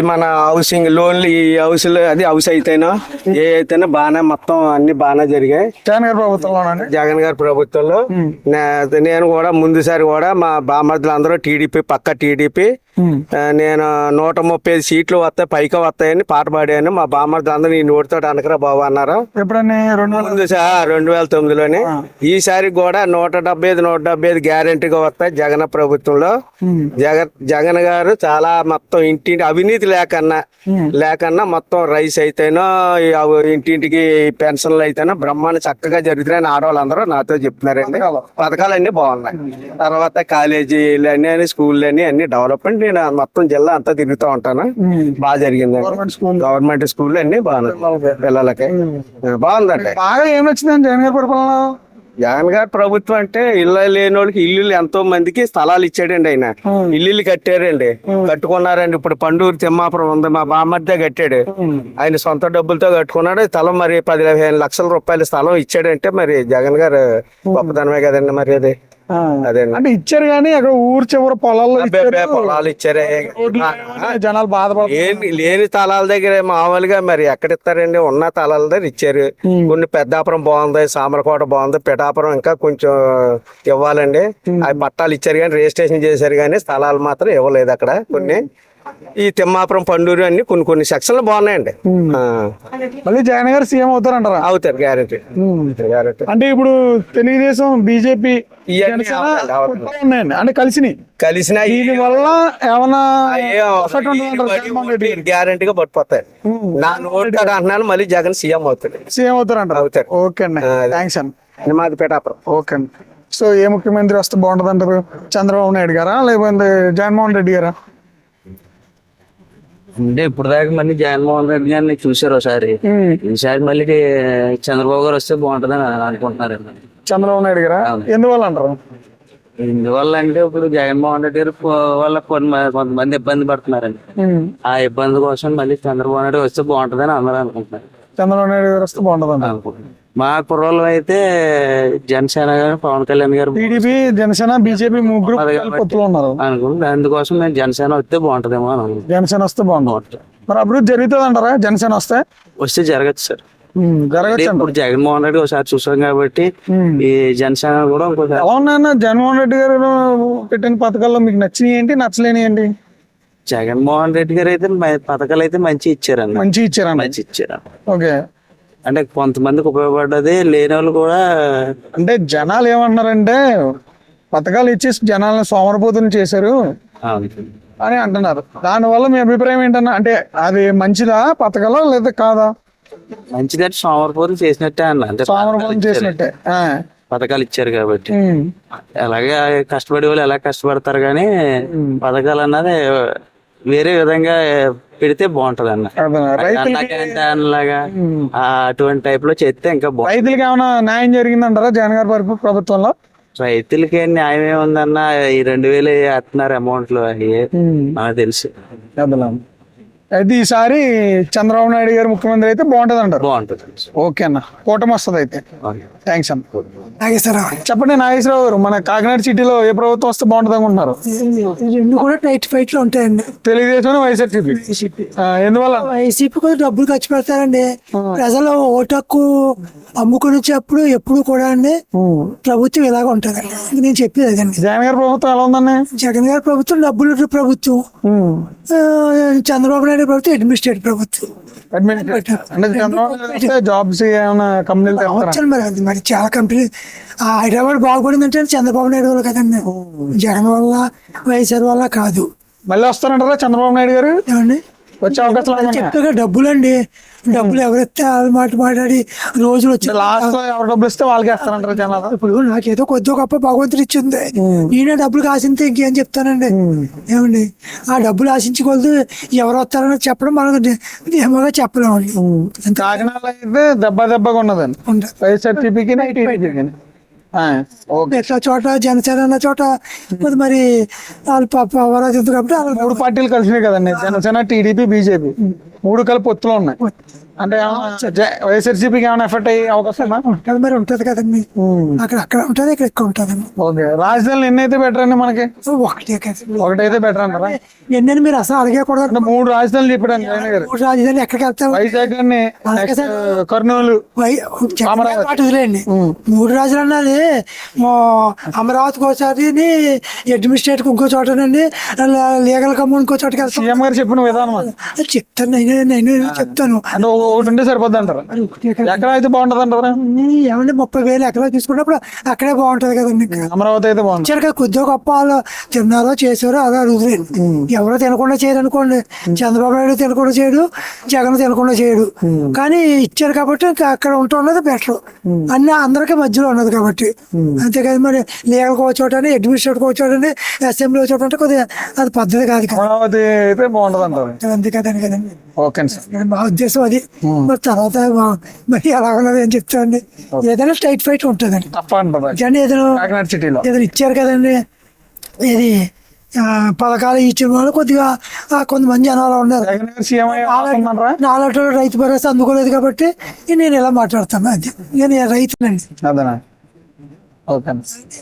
మన హౌసింగ్ లోన్లు, ఈ హౌస్ అయితేనా ఏ అయితేనా బాగానే మొత్తం అన్ని బాగానే జరిగాయి జగన్ గారి ప్రభుత్వంలో. జగన్ గారి ప్రభుత్వంలో నేను కూడా ముందుసారి కూడా మా బామర్దులు అందరూ టీడీపీ, పక్క టీడీపీ. నేను 130 సీట్లు వస్తాయి, పైకి వస్తాయని పాట పాడాను. మా బామర్దులు అందరూ ఈ నోటితో అనకరా బాబు అన్నారు. ఎప్పుడన్నా 2009లోనే. ఈసారి కూడా 175 గ్యారెంటీగా వస్తాయి జగన్ ప్రభుత్వంలో. జగన్ గారు చాలా మొత్తం ఇంటింటి అవినీతి లేకన్నా మొత్తం రైస్ అయితేనో, ఇంటింటికి పెన్షన్లు అయితేనో బ్రహ్మాండ చక్కగా జరుగుతున్నాయని ఆడవాళ్ళందరూ నాతో చెప్తున్నారండి. పథకాలన్నీ బాగున్నాయి. తర్వాత కాలేజీలు అన్ని, స్కూళ్ళు అన్ని డెవలప్మెంట్. నేను మొత్తం జిల్లా అంతా తిరుగుతూ ఉంటాను. బాగా జరిగింది. గవర్నమెంట్ స్కూల్ అన్ని బాగున్నాయి పిల్లలకి. బాగుందండి. బాగా ఏం నచ్చిందండి జగన్ గారి పరిపాలన? జగన్ గారి ప్రభుత్వం అంటే ఇల్లు లేని వాళ్ళకి ఇల్లు ఎంతో మందికి స్థలాలు ఇచ్చాడండి ఆయన. ఇల్లు కట్టారండి, కట్టుకున్నారండి. ఇప్పుడు పండూరు తిమ్మాపురం ఉంది, మా బామ్మర్దే కట్టాడు. ఆయన సొంత డబ్బులతో కట్టుకున్నాడు. స్థలం మరి 10-15 లక్షల రూపాయల స్థలం ఇచ్చాడంటే మరి జగన్ గారు గొప్పతనమే కదండి మరి అది. అదే అంటే ఇచ్చారు కానీ అక్కడ ఊరు చివరి పొలాల్లో పొలాలు ఇచ్చారే, జనాలు బాధపడతారు. లేని స్థలాల దగ్గర మామూలుగా మరి ఎక్కడ ఇస్తారండి, ఉన్న స్థలాల దగ్గర ఇచ్చారు. కొన్ని పెద్దాపురం బాగుంది, సామరకోట బాగుంది, పిఠాపురం ఇంకా కొంచెం ఇవ్వాలండి. అవి పట్టాలు ఇచ్చారు కానీ రిజిస్ట్రేషన్ చేశారు కానీ స్థలాలు మాత్రం ఇవ్వలేదు అక్కడ. కొన్ని ఈ తిమ్మాపురం పండూరు అన్ని కొన్ని సెక్షన్లు బాగున్నాయండి. మళ్ళీ జగన్ గారు సీఎం అవుతారంటారా? అవుతారు, గ్యారెంటీ. అంటే ఇప్పుడు తెలుగుదేశం, బీజేపీ ఉన్నాయండి అంటే కలిసిన దీని వల్ల ఏమన్నా గ్యారెంటీగా పట్టుపోతాయి. నా నోట్ కాడ అంటున్నాను, మళ్ళీ జగన్ సీఎం అవుతారంటారు. అవుతారు. ఓకే అండి, థ్యాంక్స్ అండి. మాది పిఠాపురం. ఓకే అండి. సో ఏ ముఖ్యమంత్రి వస్తే బాగుంటది అంటారు? చంద్రబాబు నాయుడు గారా లేకపోతే జగన్మోహన్ రెడ్డి గారా? అంటే ఇప్పుడు దాకా మళ్ళీ జగన్మోహన్ రెడ్డి గారిని చూసారు ఒకసారి, ఈసారి మళ్ళీ చంద్రబాబు గారు వస్తే బాగుంటదని అనుకుంటున్నారు. చంద్రబాబు నాయుడు గారా? ఎందువల్ల అంటారు? ఎందువల్ల అంటే ఇప్పుడు జగన్మోహన్ రెడ్డి గారు వల్ల కొంతమంది ఇబ్బంది పడుతున్నారండి. ఆ ఇబ్బంది కోసం మళ్ళీ చంద్రబాబు నాయుడు వస్తే బాగుంటదని అందరూ అనుకుంటున్నారు. చంద్రబాబు నాయుడు గారు వస్తే బాగుంటది అనుకుంటున్నారు. మా కుర్రోళ్ళు అయితే జనసేన గారు, పవన్ కళ్యాణ్ గారు, టీడీపీ, జనసేన, బీజేపీ ముగ్గురు పొత్తులో ఉన్నారు అనుకుంటున్నారు. అందుకోసం నేను జనసేన వస్తే బాగుంటదేమో అని అనుకుంటున్నాను. జనసేన వస్తే బాగుంటుంది. మరి అభివృద్ధి జరుగుతుంది అంటారా జనసేన వస్తే జరగచ్చు సార్. జరగచ్చు. ఇప్పుడు జగన్మోహన్ రెడ్డి ఒకసారి చూసాం కాబట్టి ఈ జనసేన కూడా ఇంకోసారి. ఎలా ఉన్నాయన్న జగన్మోహన్ రెడ్డి గారు పెట్టిన పథకాల్లో మీకు నచ్చినవి ఏంటి, నచ్చలేని ఏంటి? జగన్మోహన్ రెడ్డి గారు అయితే పథకాలు అయితే మంచి ఇచ్చారండి. మంచి ఇచ్చారు. ఓకే. అంటే కొంతమందికి ఉపయోగపడ్డది, లేని వాళ్ళు కూడా. అంటే జనాలు ఏమంటున్నారంటే పథకాలు ఇచ్చేసి జనాలను సోమరపోతులు చేశారు అని అంటున్నారు. దానివల్ల మీ అభిప్రాయం ఏంటన్నా? అంటే అది మంచిదా పథకాలు లేదా కాదా? మంచిదంటే సోమరపోతులు చేసినట్టే అన్న. అంటే సోమరపోతులు చేసినట్టే పథకాలు ఇచ్చారు కాబట్టి. అలాగే కష్టపడే వాళ్ళు ఎలా కష్టపడతారు కానీ పథకాలు అన్నది వేరే విధంగా పెడితే బాగుంటది అన్న. లాగా అటువంటి టైప్ లో చేస్తే ఇంకా బాగుంటుంది. రైతులకి ఏమైనా న్యాయం జరిగిందంటారా జగన్ గారి ప్రభుత్వంలో? రైతులకి న్యాయం ఏముందన్న, ఈ 2000 వేస్తున్నారు అమౌంట్ లో, అవి మనకు తెలుసు. అయితే ఈసారి చంద్రబాబు నాయుడు గారు ముఖ్యమంత్రి అయితే బాగుంటది అంటారు? బాగుంటుంది. ఓకే అన్న, కూటమి వస్తుంది అయితే. థ్యాంక్స్ అన్న. నాగేశ్వరరావు. చెప్పండి నాగేశ్వరరావు గారు, మన కాకినాడ సిటీలో ఏ ప్రభుత్వం వస్తే బాగుంటుంది అనుకుంటున్నారు? రెండు కూడా టైట్ ఫైట్ లో ఉంటాయండి. తెలుగుదేశం, వైఎస్ఆర్సీపీ. ఎందువల్ల? వైసీపీ కూడా డబ్బులు ఖర్చు పెడతారండి. ప్రజలు ఓటు హక్కు అమ్ముకుని వచ్చేప్పుడు ఎప్పుడు కూడా అండి ప్రభుత్వం ఇలాగ ఉంటదండి. నేను చెప్పేది అదండి. జగన్ గారి ప్రభుత్వం ఎలా ఉందండి? జగన్ గారి ప్రభుత్వం డబ్బులు ప్రభుత్వం, చంద్రబాబు నాయుడు ప్రభుత్వం అడ్మినిస్ట్రేటివ్ ప్రభుత్వం. అంటే చంద్రబాబు జాబ్స్ ఏమైనా కంపెనీలు మరి చాలా కంపెనీ హైదరాబాద్ బాగుపడిందంటే చంద్రబాబు నాయుడు వల్ల కదండి, జగన్ వల్ల వైఎస్ఆర్ వల్ల కాదు. మళ్ళీ వస్తారంటారా చంద్రబాబు నాయుడు గారు? ఏమండి వచ్చే అవకాశం చెప్పాక డబ్బులు అండి, డబ్బులు ఎవరైతే మాట్లాడి రోజులు వచ్చి లాస్ట్ లో ఎవరు డబ్బులు ఇస్తే వాళ్ళకి వేస్తారంటారు జనాలు. ఇప్పుడు నాకేదో కొద్ది గొప్ప భగవంతుడు ఇచ్చింది, నేనే డబ్బులు ఆశింతే ఇంకేం చెప్తానండి. ఏమండి ఆ డబ్బులు ఆశించుకోవద్దు, ఎవరు వస్తారని చెప్పడం మనకు ధీమాగా చెప్పలేమండి. కాకినాడలో అయితే దెబ్బగా ఉన్నదండి వైఎస్ఆర్సీపీకి. ఎట్లా చోట జనసేన అన్న చోట మరి వాళ్ళు కాబట్టి 3 పార్టీలు కలిసినాయి కదండి, జనసేన, టీడీపీ, బీజేపీ 3 కలిపి పొత్తులో ఉన్నాయి. అంటే వైఎస్ఆర్సీపీకి ఏమైనా ఎఫెక్ట్ అయ్యే అవకాశం ఉంటది? మరి ఉంటది కదండి, అక్కడ ఉంటది, ఇక్కడ ఎక్కువ ఉంటదండి. ఓకే. రాజధానులు ఎన్ని అయితే బెటర్ అండి మనకి? ఒకటైతే బెటర్ అంటారా? ఎన్ని మీరు అసలు అడిగకూడదు. 3 రాజధానులు చెప్పాడు జగన్ గారు. 3 రాజధానులు ఎక్కడికి వెళ్తాం? వైజాగ్, కర్నూలు, వదిలేండి. 3 రాజులు అన్నది అమరావతికి ఒకసారి, అడ్మినిస్ట్రేటివ్ ఇంకో చోటనండి, లీగల్ కమ్యూన్ ఇంకో చోటకి వెళ్తాం. సీఎం గారు చెప్పిన విధానం చెప్తాను, నేను చెప్తాను. ఒకటి ఉంటే సరిపోద్ది అంటారు? ఎక్కడ అయితే బాగుంటది అంటారా? ఏమంటే 30,000 ఎకరాలు తీసుకున్నప్పుడు అక్కడే బాగుంటది కదండి. అమరావతి అయితే బాగుంటుంది. కొద్దిగా గొప్ప వాళ్ళు తిన్నారో చేసారో అలా అడుగుతుంది. ఎవరో తినకుండా చేయరు అనుకోండి, చంద్రబాబు నాయుడు తినకుండా చేయడు, జగన్ తినకుండా చేయడు. కానీ ఇచ్చారు కాబట్టి ఇంకా అక్కడ ఉంటున్నది బెటర్. అన్ని అందరికీ మధ్యలో ఉన్నది కాబట్టి. అంతేకాదు మరి లీగల్ కోచోటని, అడ్మినిస్ట్రేటివ్ కోచోటని, అసెంబ్లీ కోచోట అంటే కొద్దిగా అది పద్ధతి కాదు. అమరావతి అయితే బాగుంటది అంటారు. అంతే కదండి. Okay sir. మా ఉద్దేశం అది. మరి తర్వాత మరి ఎలా ఉన్నది అని చెప్తాండి. ఏదైనా స్ట్రైట్ ఫైట్ ఉంటుందండి తప్ప అంటారు కానీ ఏదైనా కాకినాడ సిటీలో. ఏదైనా ఇచ్చారు కదండి, ఇది పథకాలు ఇచ్చిన వాళ్ళు కొద్దిగా కొంతమంది జనాలు ఉన్నారు. జగన్ గారు సీఎం అయ్యారా? నాలుగు రైతు భరోసా అందుకోలేదు కాబట్టి నేను ఇలా మాట్లాడుతాను. అది నేను రైతునండి. అదేనా? ఓకే.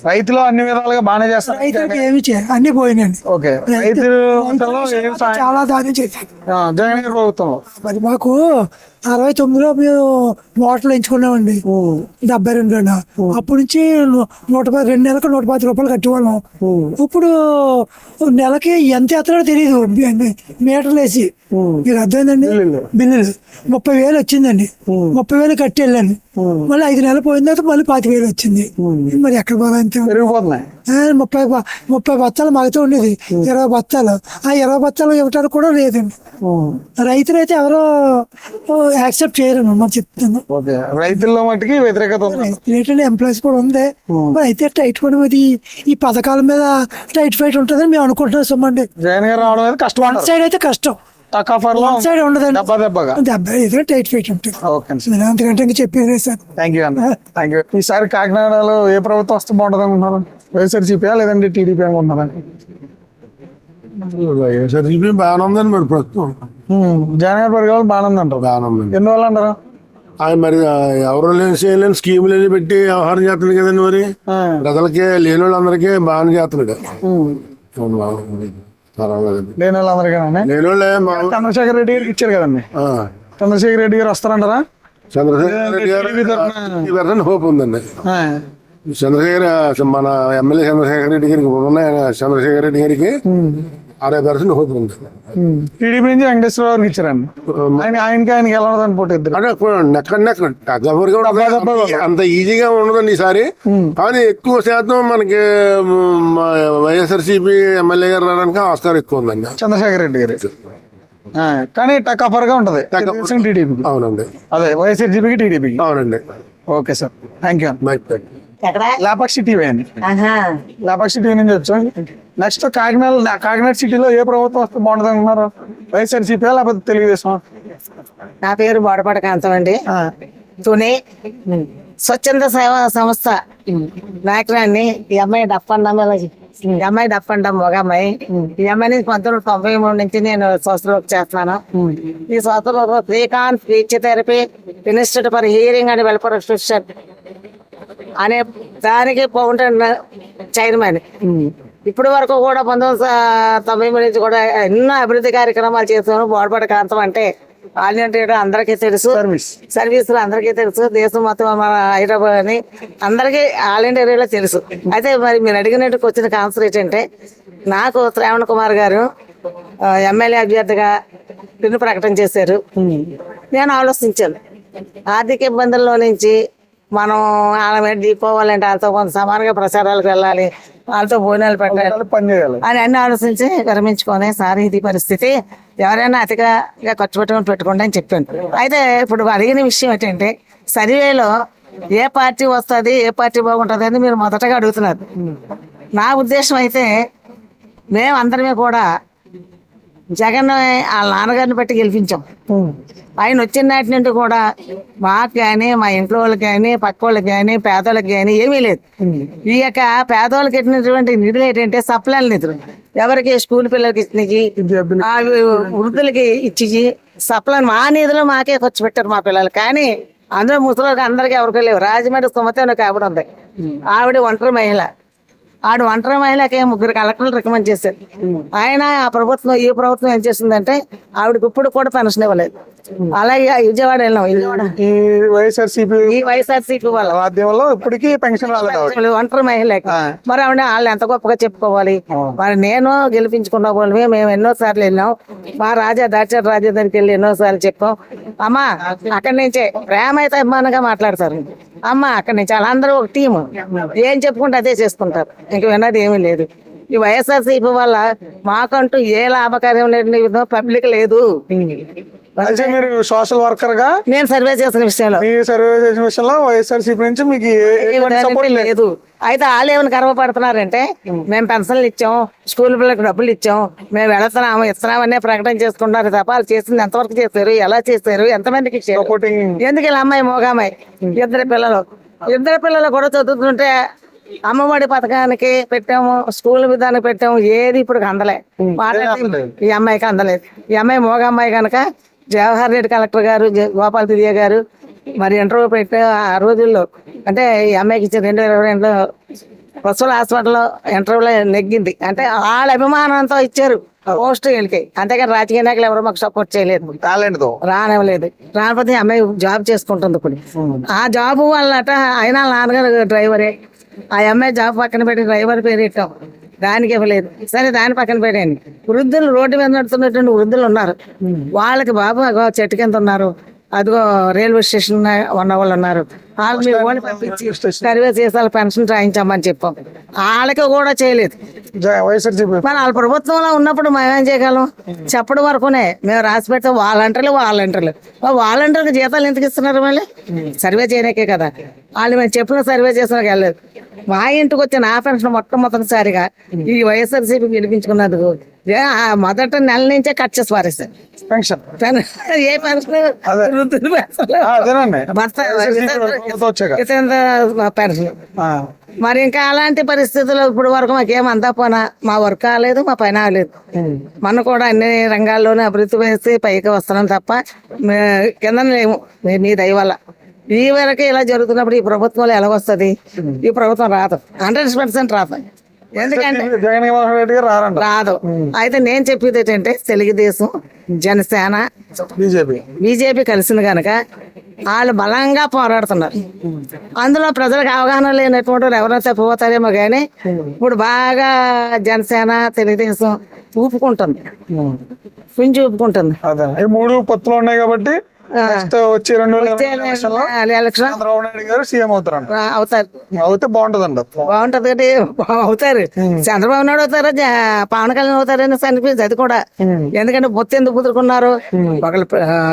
రైతులు అన్ని విధాలుగా బాగానే చేస్తారు. రైతులకు ఏమి చేయాలి, అన్ని పోయినండి. ఓకే. రైతులు చాలా దాని చేశారు జగన్ గారి ప్రభుత్వంలో. మరి మాకు 69లో మేము మోటార్లు ఎంచుకున్నామండి 72లో. అప్పటి నుంచి 110 2 నెలలకు 110 రూపాయలు కట్టేవాళ్ళం. ఇప్పుడు నెలకి ఎంత ఎత్తడో తెలియదు మీటర్లు వేసి. మీకు అర్థమైందండి, బిల్లులు 30,000 వచ్చిందండి. 30,000 కట్టి వెళ్ళాను. మళ్ళీ 5 నెలలు పోయిన తర్వాత మళ్ళీ 25,000 వచ్చింది. మరి ఎక్కడ పోవాలంటే పెరిగిపోతున్నాయి. 30 బత్తాలు మాగుతూ ఉండేది, 20 బత్తాలు. ఆ 20 బత్తాలు ఇవ్వటానికి కూడా లేదండి. రైతులైతే ఎవరో యాక్సెప్ట్ చేయరు మరి చెప్తాను. ఓకే. రైతుల్లో మట్టుకి వ్యతిరేకత ఉంది. రిలేటెడ్ ఎంప్లాయీస్ కూడా ఉంది. మరి అయితే టైట్ పడి అది ఈ పథకాల మీద టైట్ ఫైట్ ఉంటుందని మేము అనుకుంటున్నాం. సొమ్మండి జగన్ గారు రావడం అనేది కష్టం. వన్ సైడ్ అయితే కష్టం, సైడ్ ఉండదండి. దెబ్బగా ఏదైనా టైట్ ఫైట్ ఉంటుంది. ఓకే. అంతకంటే ఇంకా చెప్పేది సార్. థ్యాంక్ యూ అన్న. Thank you. ఈసారి కాకినాడలో ఏ ప్రభుత్వం వస్తే బాగుంటుంది అనుకుంటున్నారు? వైఎస్ఆర్సీపీ లేదంటే టీడీపీ అనుకుంటున్నారా? వైఎస్ఆర్సీపీ బాగానే ఉందండి మరి ప్రస్తుతం. జగన్ గారి పరిపాలన బాగానే ఉందంటారు. బాగానే ఉందండి. ఎందువల్ల అంటారు? ఆయన మరి ఎవరు చేయలేని స్కీములు అన్ని పెట్టి వ్యవహారం చేస్తున్నాడు కదండి. మరి ప్రజలకి లేని వాళ్ళందరికీ బాగానే చేస్తున్నాడు. లేని వాళ్ళందరికీ లేని వాళ్ళే చంద్రశేఖర్ రెడ్డి గారికి ఇచ్చారు కదండి. చంద్రశేఖర్ రెడ్డి గారు వస్తారంటారా? చంద్రశేఖర్ రెడ్డి గారు హోప్ ఉందండి. మన ఎమ్మెల్యే చంద్రశేఖర్ రెడ్డి గారికి చంద్రశేఖర్ రెడ్డి గారికి 60% హోప్ ఉంది. టీడీపీ నుంచి వెంకటేశ్వర గారికి ఇచ్చారండి. ఆయనకి ఎలా ఉండదని పోటీ అంత ఈజీగా ఉండదండి ఈసారి. కానీ ఎక్కువ శాతం మనకి వైఎస్ఆర్సీపీ ఎమ్మెల్యే గారు రావడానికి ఆస్కారం ఎక్కువ ఉందండి చంద్రశేఖర్ రెడ్డి గారు. కానీ టకాఫర్ గా ఉంటది టీడీపీ. అవునండి. అదే వైఎస్ఆర్సీపీకి టీడీపీకి. అవునండి. Okay sir, thank you. Lepakshi TV అండి. లేపాక్షి టీవీ నుంచి వచ్చాం. నెక్స్ట్ కాకినాడ సిటీలో ఏ ప్రభుత్వం వస్తే బాగుంటుంది అనుకున్నారు? వైఎస్ఆర్సీపీ లేకపోతే తెలుగుదేశం? నా పేరు బోడపాటి కాంతం అండి. తుని స్వచ్ఛంద సేవా సంస్థ నాయకురాన్ని. ఈ అమ్మాయి డఫండం ఒక అమ్మాయి. ఈ అమ్మాయిని 1993 నుంచి నేను సోషల్ వర్క్ చేస్తున్నాను. ఈ social work Srikanth speech therapy institute for hearing and welfare association అనే దానికి ఫౌండర్ చైర్మన్. ఇప్పటి వరకు కూడా 1993 నుంచి కూడా ఎన్నో అభివృద్ధి కార్యక్రమాలు చేస్తాను. బోడపాటి కాంతం అంటే ఆల్ ఇండియా అందరికీ తెలుసు, సర్వీసులు అందరికీ తెలుసు, దేశం మొత్తం మన హైదరాబాద్ అని అందరికీ ఆల్ ఇండియా ఏరియాలో తెలుసు. అయితే మరి మీరు అడిగినట్టుకు వచ్చిన ఆన్సర్ ఏంటంటే, నాకు శ్రావణ్ కుమార్ గారు ఎమ్మెల్యే అభ్యర్థిగా పిన్ను ప్రకటన చేశారు. నేను ఆలోచించాను, ఆర్థిక ఇబ్బందుల్లో నుంచి మనం వాళ్ళ మీద దిగిపోవాలంటే వాళ్ళతో కొంత సమానంగా ప్రచారాలకు వెళ్ళాలి, వాళ్ళతో భోజనాలు పెట్టాలి అని అన్ని ఆలోచించి విరమించుకొని, సార్ ఇది పరిస్థితి, ఎవరైనా అతిగా ఖర్చు పెట్టుకోండి అని చెప్పాను. అయితే ఇప్పుడు అడిగిన విషయం ఏంటంటే, సర్వేలో ఏ పార్టీ వస్తుంది, ఏ పార్టీ బాగుంటుంది అని మీరు మొదటగా అడుగుతున్నారు. నా ఉద్దేశం అయితే మేము అందరమే కూడా జగన్ వాళ్ళ నాన్నగారిని బట్టి గెలిపించాం. ఆయన వచ్చిన నాటి నుండి కూడా మాకు కానీ, మా ఇంట్లో వాళ్ళకి కానీ, పక్క వాళ్ళకి కానీ, పేదోళ్ళకి కానీ ఏమీ లేదు. ఈ యొక్క పేదోళ్ళకి ఎట్టినటువంటి నిధులు ఏంటంటే సప్లైల నిధులు. ఎవరికి స్కూల్ పిల్లలకి ఇచ్చినవి, వృద్ధులకి ఇచ్చి సప్లై మా నిధులు మాకే ఖర్చు పెట్టారు మా పిల్లలు. కానీ అందరూ ముసలికి అందరికీ ఎవరికి లేవు. రాజమండ్రి సుమతి ఒక ఆవిడ ఉంది, ఆవిడ ఒంటరి మహిళ. ఆడు ఒంటరి మహిళకి 3 కలెక్టర్లు రికమెండ్ చేశారు. ఆయన ఆ ప్రభుత్వం, ఈ ప్రభుత్వం ఏం చేసిందంటే ఆవిడకి ఇప్పుడు కూడా పెన్షన్ ఇవ్వలేదు. అలాగే విజయవాడ వెళ్ళాం. ఈ వైఎస్ఆర్సీపీ వాళ్ళ ఇప్పటికీ పెన్షన్ ఒంటరి మహిళకి మరి ఆవిడ వాళ్ళు ఎంత గొప్పగా చెప్పుకోవాలి. మరి నేను గెలిపించుకున్న వాళ్ళమే, మేము ఎన్నోసార్లు వెళ్ళాం. మా డాక్టర్ రాజా దగ్గరికి వెళ్ళి ఎన్నోసార్లు చెప్పాం. అమ్మా అక్కడి నుంచే ప్రేమ అయితే అభిమానంగా మాట్లాడతారు. అమ్మ అక్కడి నుంచి వాళ్ళందరూ ఒక టీము, ఏం చెప్పుకుంటే అదే చేసుకుంటారు, ఇంక విన్నది ఏమీ లేదు. ఈ వైఎస్ఆర్సీపీ వల్ల మాకంటూ ఏ లాభకార్యం లేదు, పబ్లిక్ లేదు. అయితే మీరు సోషల్ వర్కర్ గా నేను సర్వే చేసిన విషయంలో మీ సర్వే చేసిన విషయంలో వైఎస్ఆర్సీపీ నుంచి మీకు ఎటువంటి సపోర్ట్ లేదు. లేదు. అయితే వాళ్ళు ఏమైనా గర్వపడుతున్నారంటే మేము పెన్షన్లు ఇచ్చాం, స్కూల్ పిల్లలకు డబ్బులు ఇచ్చాం, మేము వెళుతున్నాము ఇస్తున్నామనే ప్రకటన చేసుకుంటున్నారు తప్ప వాళ్ళు చేసింది ఎంతవరకు చేశారు, ఎలా చేశారు, ఎంతమందికి ఇచ్చారు, సపోర్టింగ్ ఎందుకు ఇలా అమ్మాయి మోగమ్మాయి ఇద్దరు పిల్లలు కూడా చదువుతుంటే అమ్మఒడి పథకానికి పెట్టాము, స్కూల్ విధానం పెట్టాము, ఏది ఇప్పుడు అందలే మాట్లాడి ఈ అమ్మాయికి అందలేదు. ఈ అమ్మాయి మోగ అమ్మాయి కనుక జవహర్ రెడ్డి కలెక్టర్ గారు గోపాల్ తిరిగే గారు మరి ఇంటర్వ్యూ పెట్టే ఆ రోజుల్లో అంటే ఈ అమ్మాయికి ఇచ్చిన 2022లో ప్రస్తుత హాస్పిటల్లో ఇంటర్వ్యూలో నెగ్గింది అంటే వాళ్ళ అభిమానంతో ఇచ్చారు పోస్ట్ వీళ్ళకి. అంతేగాని రాజకీయ నాయకులు ఎవరు మాకు సపోర్ట్ చేయలేదు, టాలెంట్ తో రానివ్వలేదు. రాకపోతే ఈ అమ్మాయి జాబ్ చేసుకుంటుంది ఇప్పుడు. ఆ జాబ్ వాళ్ళట అయినా నాన్నగారు డ్రైవరే, ఆ అమ్మాయి జాబ్ పక్కన పెట్టి డ్రైవర్ పేరు ఇట్టాం, దానికి ఇవ్వలేదు. సరే దాని పక్కన పెట్టండి. వృద్ధులు రోడ్డు మీద నడుతున్నటువంటి వృద్ధులు ఉన్నారు, వాళ్ళకి బాబు అగో చెట్టు కింద ఉన్నారు, అదిగో రైల్వే స్టేషన్ ఉన్న వాళ్ళు ఉన్నారు, వాళ్ళు మీరు ఓడి పంపించి సర్వే చేసి వాళ్ళ పెన్షన్ రాయించామని చెప్పాం, వాళ్ళకి కూడా చేయలేదు. వైఎస్ఆర్సీపీ మరి వాళ్ళ ప్రభుత్వంలో ఉన్నప్పుడు మేమేం చేయగలం? చెప్పడం వరకునే మేము రాసి పెట్టాం వాలంటీర్లకు జీతాలు ఎందుకు ఇస్తున్నారు? మళ్ళీ సర్వే చేయడానికే కదా. వాళ్ళు మేము చెప్పిన సర్వే చేసిన వెళ్ళలేదు. మా ఇంటికి వచ్చిన ఆ పెన్షన్ మొట్టమొదటిసారిగా ఈ వైఎస్ఆర్సీపీ గెలిపించుకున్నందుకు మొదట నెల నుంచే కట్ చేసి పారేస్తారు పెన్షన్. ఏ పెన్షన్ వృద్ధుల పెన్షన్, అదేనండి భర్త వచ్చాక పెన్షన్. మరి ఇంకా అలాంటి పరిస్థితుల్లో ఇప్పుడు వరకు మాకేం అందా పోనా, మా వర్క్ కాలేదు, మా పని కాలేదు. మనం కూడా అన్ని రంగాల్లోనే అభివృద్ధి వేసి పైకి వస్తున్నాం తప్ప కింద లేము. నీ దయ వల్ల ఈ వరకు ఇలా జరుగుతున్నప్పుడు ఈ ప్రభుత్వంలో ఎలా వస్తుంది? ఈ ప్రభుత్వం రాదు, 100% రాదు. ఎందుకంటే జగన్మోహన్ రెడ్డి గారు రారంట. రాదు. అయితే నేను చెప్పేది ఏంటంటే తెలుగుదేశం, జనసేన, బీజేపీ కలిసింది కనుక వాళ్ళు బలంగా పోరాడుతున్నారు. అందులో ప్రజలకు అవగాహన లేనటువంటి వాళ్ళు ఎవరైనా తప్పిపోతారేమో కానీ ఇప్పుడు బాగా జనసేన, తెలుగుదేశం ఊపుకుంటుంది, పుంజి ఊపుకుంటుంది. ఈ 3 పొత్తులు ఉన్నాయి కాబట్టి వచ్చే 2020 ఎలక్షన్ చంద్రబాబు నాయుడు గారు సీఎం అవుతారంట. అవుతారు, అవుతే బాగుంటదండి. బాగుంటది అంటే అవుతారు. చంద్రబాబు నాయుడు అవుతారా, పవన్ కళ్యాణ్ అవుతారని అనిపించింది అది కూడా. ఎందుకంటే పొత్తు ఎందుకు కుదురుకున్నారు? ఒకళ్ళు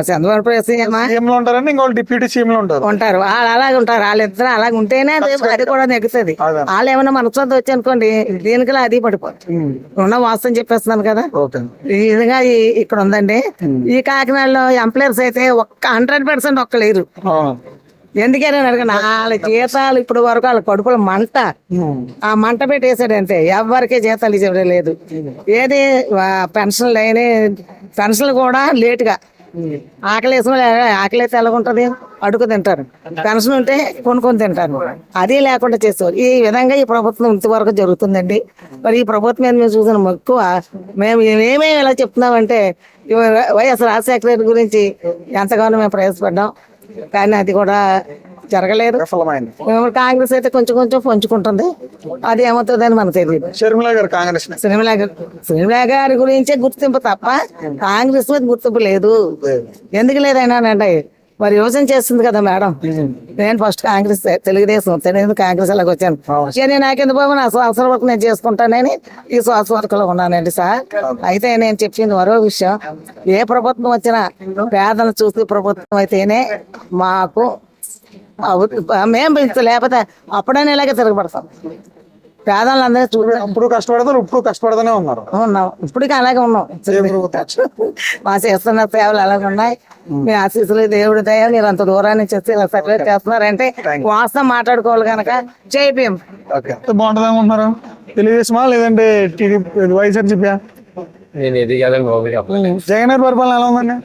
చంద్రబాబు సీఎం లో ఉంటారని ఇంకోళ్ళు డిప్యూటీ సీఎం లో ఉంటారు, వాళ్ళు అలాగే ఉంటారు. వాళ్ళిద్దరు అలాగే ఉంటేనే అది కూడా నెగ్గుతుంది. వాళ్ళు ఏమైనా మనసు వచ్చి అనుకోండి దీనికి అది పడిపోతుంది. ఉన్న వాస్తవం చెప్పేస్తున్నాను కదా. ఈ విధంగా ఇక్కడ ఉందండి. ఈ కాకినాడలో ఎంప్లాయర్స్ అయితే 100% ఒక్క లేరు. ఎందుకని అడగ 4 జీతాలు ఇప్పుడు వరకు వాళ్ళ కడుపులో మంట, ఆ మంట పెట్టేసాడంతే. ఎవరికి జీతాలు ఇవ్వడం లేదు. ఏది పెన్షన్లు పెన్షన్లు కూడా లేటుగా. ఆకలి అయితే ఎలాగుంటది? అడుగు తింటారు. పెన్షన్ ఉంటే కొనుక్కొని తింటారు. అది లేకుండా చేస్తారు. ఈ విధంగా ఈ ప్రభుత్వం ఇంతవరకు జరుగుతుందండి. మరి ఈ ప్రభుత్వం మీద మేము చూసిన ఎక్కువ మేము ఏమేమి ఇలా చెప్తున్నామంటే వైఎస్ రాజశేఖర రెడ్డి గురించి ఎంతగానో మేము ప్రయాసపడ్డాం, కానీ అది కూడా జరగలేదు. కాంగ్రెస్ అయితే కొంచెం పంచుకుంటుంది, అది ఏమవుతుందని మనకు తెలియదు. షర్మిల గారి గురించే గుర్తింపు తప్ప కాంగ్రెస్ మీద గుర్తింపు లేదు. ఎందుకు లేదైనానండి? మరి యోజన చేస్తుంది కదా మేడం. నేను ఫస్ట్ కాంగ్రెస్, తెలుగుదేశం, కాంగ్రెస్ అలాగ వచ్చాను. నేను నాకెందుకు బాబు, నా సంవత్సరం వరకు నేను చేసుకుంటానని ఈ సంవత్సరం వరకు ఉన్నానండి సార్. అయితే నేను చెప్పింది మరో విషయం, ఏ ప్రభుత్వం వచ్చినా పేదలను చూసి ప్రభుత్వం అయితేనే మాకు మేము లేకపోతే అప్పుడైనా ఇలాగే తిరగబడతాం. పేదలందరూ చూడాలి. ఇప్పుడు కష్టపడతారు, ఇప్పుడు కష్టపడతానే ఉన్నాం, ఇప్పటికీ అలాగే ఉన్నాం. మా చేస్తున్న సేవలు అలాగే ఉన్నాయి. మీ ఆశీస్సులు, దేవుడి దయ, మీరు అంత దూరాన్ని చేసి ఇలా సర్వే చేస్తున్నారంటే వాస్తవం మాట్లాడుకోవాలి కనుక చేయం. బాగుంటుంది అనుకుంటున్నారు? తెలుగుదేశమా లేదంటే వైఎస్ఆర్సీపీ? జగన్ గారి పరిపాలన ఎలా ఉందండి?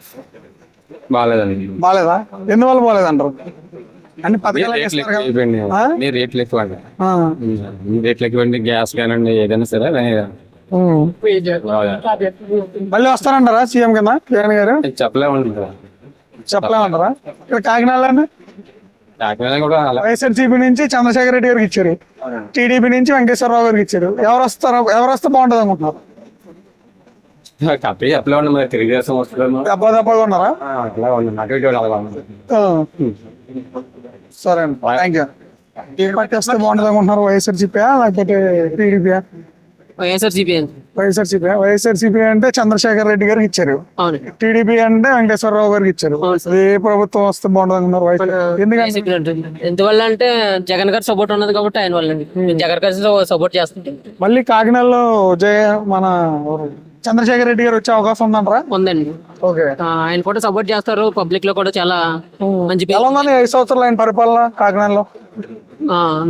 బాగాలేదా? ఎందువల్ల బాగాలేదంటారు? అన్ని పథకాలు రేట్లు ఎక్కువ గ్యాస్ కానండి, ఏదైనా సరే మళ్ళీ వస్తారంటారా సీఎం కింద జగన్ గారు? చెప్పలేమంటారా? ఇక్కడ కాకినాడలోనే వైఎస్ఆర్సీపీ నుంచి చంద్రశేఖర్ రెడ్డి గారికి ఇచ్చారు, టీడీపీ నుంచి వెంకటేశ్వరరావు గారికి ఇచ్చారు. ఎవరు వస్తే బాగుంటది అనుకుంటున్నారు? తెలుగుదేశం వస్తుంది. దెబ్బగా ఉన్నారా? సరే అండి, థ్యాంక్ యూ. ఏ పార్టీ వస్తే బాగుంటది అనుకుంటున్నారు? వైఎస్ఆర్సీపీ లేకపోతే టీడీపీ? వైఎస్ఆర్సీపీ వైఎస్ఆర్సీపీ అంటే చంద్రశేఖర్ రెడ్డి గారికి ఇచ్చారు. అవును. టీడీపీ అంటే వెంకటేశ్వరరావు గారికి ఇచ్చారు. అది ఏ ప్రభుత్వం వస్తే బాగుంటుంది అనుకున్నారు? ఎందుకంటే ఎందువల్ల అంటే జగన్ గారు సపోర్ట్ ఉన్నది కాబట్టి ఆయన వల్ల జగన్ గారు సపోర్ట్ చేస్తుంటే. మళ్ళీ కాకినాడలో మన చంద్రశేఖర్ రెడ్డి గారు వచ్చే అవకాశం ఉందంటారా? ఉందండి. ఓకే. ఆయన కూడా సపోర్ట్ చేస్తారు. పబ్లిక్ లో కూడా చాలా మంచి ఎలా ఉందండి 5 సంవత్సరాలు ఆయన పరిపాలన కాకినాడలో?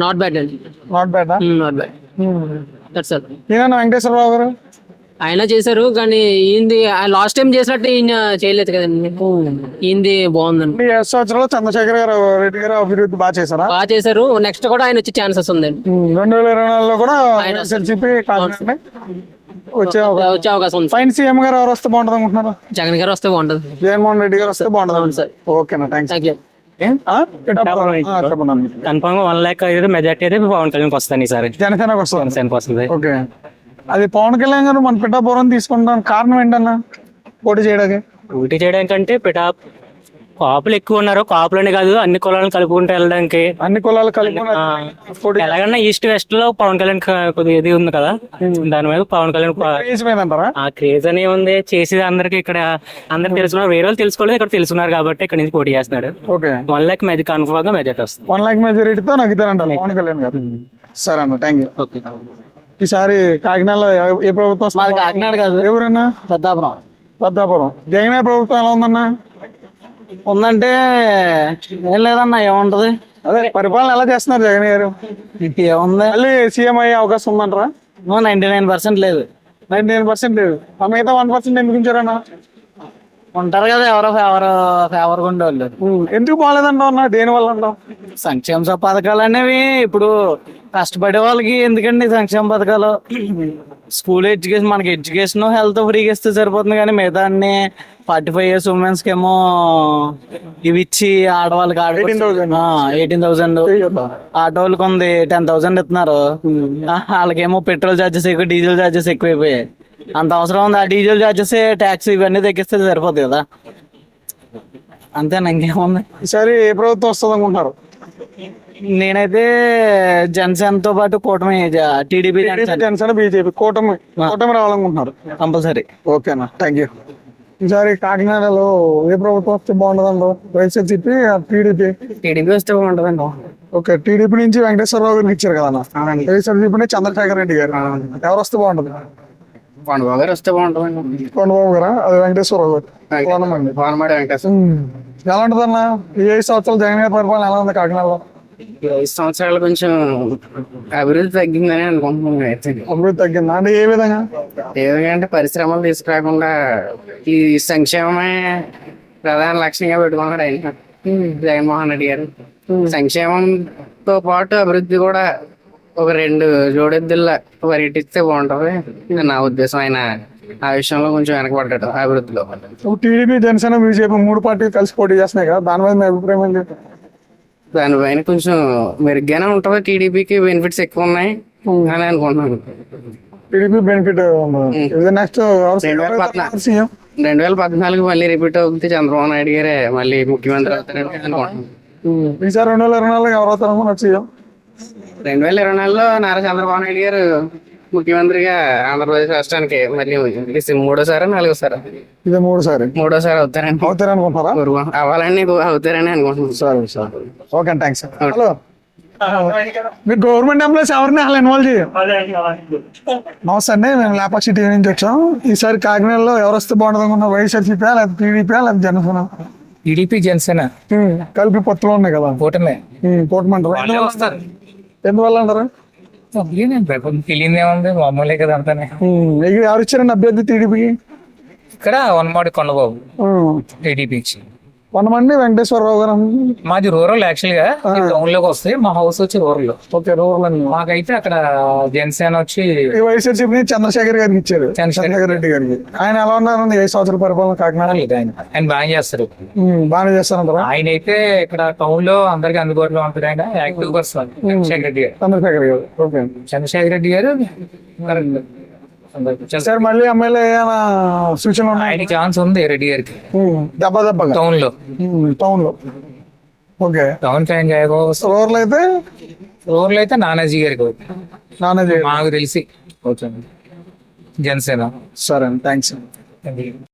నాట్ బ్యాడ్ అండి. Not bad. Not bad. That's all. ఈయన వెంకటేశ్వరరావు గారు ఆయన చేశారు కానీ ఈయనది లాస్ట్ టైం చేసినట్టు ఈయన చేయలేదు కదండి. ఈయనది బాగుందండి. 5 సంవత్సరాలు చంద్రశేఖర్ రెడ్డి గారు అభివృద్ధి బాగా చేశారా? బాగా చేశారు. నెక్స్ట్ కూడా ఆయన వచ్చే ఛాన్సెస్ ఉందండి. 2024లో కూడా వైఎస్ఆర్సీపీ కాకినాడ వచ్చే అవకాశం ఉంది. ఫైన్ సీఎం గారు ఎవరు వస్తే బాగుంటుంది అనుకుంటున్నారు? జగన్ గారు వస్తే బాగుంటుంది. జగన్మోహన్ రెడ్డి గారు వస్తే బాగుంటుంది సార్. ఓకేనా, thanks. Thank you. Confirm 1,00,000 majority అయితే పవన్ కళ్యాణ్ వస్తాను ఈసారి. జనసేనకు వస్తుంది. జనసేనకు వస్తుంది. ఓకే. అది పవన్ కళ్యాణ్ గారు మన పిఠాపురం తీసుకుంటాం కారణం ఏంటన్నా పోటీ చేయడానికి? పోటీ చేయడానికంటే కాపులు ఎక్కువ ఉన్నారు. కాపులని కాదు, అన్ని కులాలను కలుపుకుంటూ వెళ్ళడానికి. అన్ని కులాలు కలిపి ఎలాగన్నా ఈస్ట్ వెస్ట్ లో పవన్ కళ్యాణ్ కొద్దిగా ఇది ఉంది కదా, దాని మీద పవన్ కళ్యాణ్ అంటారా? ఆ క్రేజ్ అనే ఉంది. చేసేది అందరికి ఇక్కడ అందరికి తెలుసున్నారు. వేరే వాళ్ళు తెలుసుకోలేదు, ఇక్కడ తెలుసున్నారు కాబట్టి ఇక్కడ నుంచి పోటీ చేస్తున్నాడు. ఓకే. 1,00,000 మెజార్టీ కన్ఫర్మ్ గా మెజార్టీ వస్తుంది. 1,00,000 మెజారిటీతో నగ్గుతారంటారు పవన్ కళ్యాణ్ గారు. సరే అన్న, థ్యాంక్ యూ. ఓకే. ఈసారి కాకినాడలో ఏ ప్రభుత్వం వస్తుంది? మాది కాకినాడ కాదు, ఎవరన్నా? పెద్దాపురం. జగన్ ప్రభుత్వం ఎలా ఉందన్నా? ఉందంటే ఏం లేదన్నా, ఏముంటది. అదే పరిపాలన ఎలా చేస్తున్నారు జగన్ గారు? ఏముంది, మళ్ళీ సీఎం అయ్యే అవకాశం ఉందంటారా? 99% లేదు. 99% లేదు. ఆ మిగతా 1% ఎందుకు ఉంచారన్నా? ఉంటారు కదా ఎవరో ఫేవర్గా ఉండేవాళ్ళు. ఎందుకు బాగాలేదంటావు అన్న? దేని వల్ల అంటావు? సంక్షేమ పథకాలు అనేవి ఇప్పుడు కష్టపడే వాళ్ళకి ఎందుకండి సంక్షేమ పథకాలు? స్కూల్ ఎడ్యుకేషన్, మనకి ఎడ్యుకేషన్ హెల్త్ ఫ్రీగా ఇస్తే సరిపోతుంది కానీ మిగతా అన్ని 45 years ఉమెన్స్ కి ఏమో ఇవి ఇచ్చి ఆడవాళ్ళకి 18,000, ఆటోళ్ళకి ఉంది 10,000 ఇస్తున్నారు. వాళ్ళకేమో పెట్రోల్ ఛార్జెస్ ఎక్కువ, డీజిల్ ఛార్జెస్ ఎక్కువైపోయాయి. అంత అవసరం ఉంది? ఆ డీజిల్ ఛార్జెస్, ట్యాక్స్ ఇవన్నీ తగ్గిస్తే సరిపోతుంది కదా. అంతేనా, ఇంకేముంది? ఈసారి ఏ ప్రభుత్వం వస్తుంది అనుకుంటున్నారు? నేనైతే జనసేనతో పాటు కూటమి, టీడీపీ, జనసేన, బీజేపీ కూటమి రావాలనుకుంటున్నారు కంపల్సరీ. ఓకేనా, థ్యాంక్ యూ. ఈసారి కాకినాడలో ఏ ప్రభుత్వం వస్తే బాగుంటుందండి? వైఎస్ఆర్సీపీ, టీడీపీ వస్తే బాగుంటుందండి. ఓకే. టీడీపీ నుంచి వెంకటేశ్వరరావు గారికి ఇచ్చారు కదా, వైఎస్ఆర్సీపీ నుంచి చంద్రశేఖర్ రెడ్డి గారు. ఎవరు వస్తే బాగుంటుంది? పండుగ గారు వస్తే బాగుంటుంది. కొండబాబు గారా? అది వెంకటేశ్వరరావు గారు. ఎలా ఉంటుందన్న ఈ 5 సంవత్సరాలు జగన్ గారి పరిపాలన ఎలా ఉంది కాకినాడలో? 5 సంవత్సరాలు కొంచెం అభివృద్ధి తగ్గిందని అనుకుంటున్నాను. అభివృద్ధి తగ్గిందా అంటే ఏ విధంగా? ఏదంటే పరిశ్రమలు తీసుకురాకుండా ఈ సంక్షేమమే ప్రధాన లక్ష్యంగా పెట్టుకున్నాడు ఆయన, జగన్మోహన్ రెడ్డి గారు. సంక్షేమంతో పాటు అభివృద్ధి కూడా ఒక 2 జోడెద్దుల్లా పర్యటిస్తే బాగుంటది నా ఉద్దేశం. ఆయన ఆ విషయంలో కొంచెం వెనకబడ్డాడు అభివృద్ధిలో. టీడీపీ, జనసేన, బీజేపీ 3 పార్టీలు కలిసి పోటీ చేస్తున్నాయి కదా, దాని మీద మీ అభిప్రాయం ఏంటి? దానిపైన కొంచెం మెరుగ్గానే ఉంటది. టీడీపీకి బెనిఫిట్స్ ఎక్కువ ఉన్నాయి అని అనుకుంటున్నాను. టీడీపీ బెనిఫిట్ నెక్స్ట్ 2014 మళ్ళీ రిపీట్ అవుతుంది. చంద్రబాబు నాయుడు గారే మళ్ళీ ముఖ్యమంత్రి అవుతారని అనుకుంటున్నాను. ఈసారి 2024 ఎవరు అవుతారు అనుకున్నారు సీఎం? 2024లో నారా చంద్రబాబు నాయుడు గారు ముఖ్యమంత్రిగా ఆంధ్రప్రదేశ్ రాష్ట్రానికి మళ్ళీ 3వ సారి 4వ సారి? ఇది 3సారి. 3వ సారి అవుతారనుకుంటున్నారా? అవ్వాలని అవుతారని అనుకుంటున్నాను. సరే సార్, ఓకే, థ్యాంక్స్. హలో, మీరు గవర్నమెంట్ ఎంప్లాయీస్ ఎవరిని అలా ఇన్వాల్వ్ చేయాలి? నమస్తే అండి, మేము లేపాక్షి టీవీ నుంచి వచ్చాం. ఈసారి కాకినాడలో ఎవరు వస్తే బాగుంటుంది అనుకున్నారు? వైఎస్ఆర్సీపీ లేదా టీడీపీ లేదా జనసేన? టీడీపీ, జనసేన కలిపి పొత్తులు ఉన్నాయి కదా, కూటమి అంటారు. ఎందువల్ల అంటారు? తెలియదు ఏముంది, మామూలే కదా అంతానే. ఎవరు ఇచ్చారండి అభ్యర్థి టీడీపీకి? ఇక్కడ వనమాడి కొండబాబు టీడీపీ. కొంతమంది వెంకటేశ్వరరావు గారు. మాది రూరల్ యాక్చువల్ గా, టౌన్ లోకి వస్తే మా హౌస్ వచ్చి రూరల్. ఓకే, రూరల్ అండి. మాకైతే అక్కడ జనసేన వచ్చి వైఎస్ఆర్సీపీ చంద్రశేఖర్ గారికి ఇచ్చారు, చంద్రశేఖర్ రెడ్డి గారికి. ఆయన ఎలా ఉన్నారు 5 సంవత్సరాల పరిపాలన కాకినాడ? ఆయన బాగా చేస్తారు. బాగానే చేస్తారంటారా? ఆయన అయితే ఇక్కడ టౌన్ లో అందరికి అందుబాటులో ఉంటుంది. ఆయన యాక్టివ్ పర్సన్ చంద్రశేఖర్ రెడ్డి గారు. చంద్రశేఖర్ గారు, ఓకే. చంద్రశేఖర్ రెడ్డి గారు సార్ మళ్ళీ ఎమ్మెల్యే ఏమైనా సూచనలు ఉన్నాయి? ఆయన ఛాన్స్ ఉంది రెడ్డి గారికి దెబ్బగా టౌన్ లో. ఓకే. టౌన్ కి ఆయన రూరల్ అయితే నానాజీ గారికి నానాజీ మాకు తెలిసి ఓకే అండి జనసేన సరే అండి థ్యాంక్స్ అండి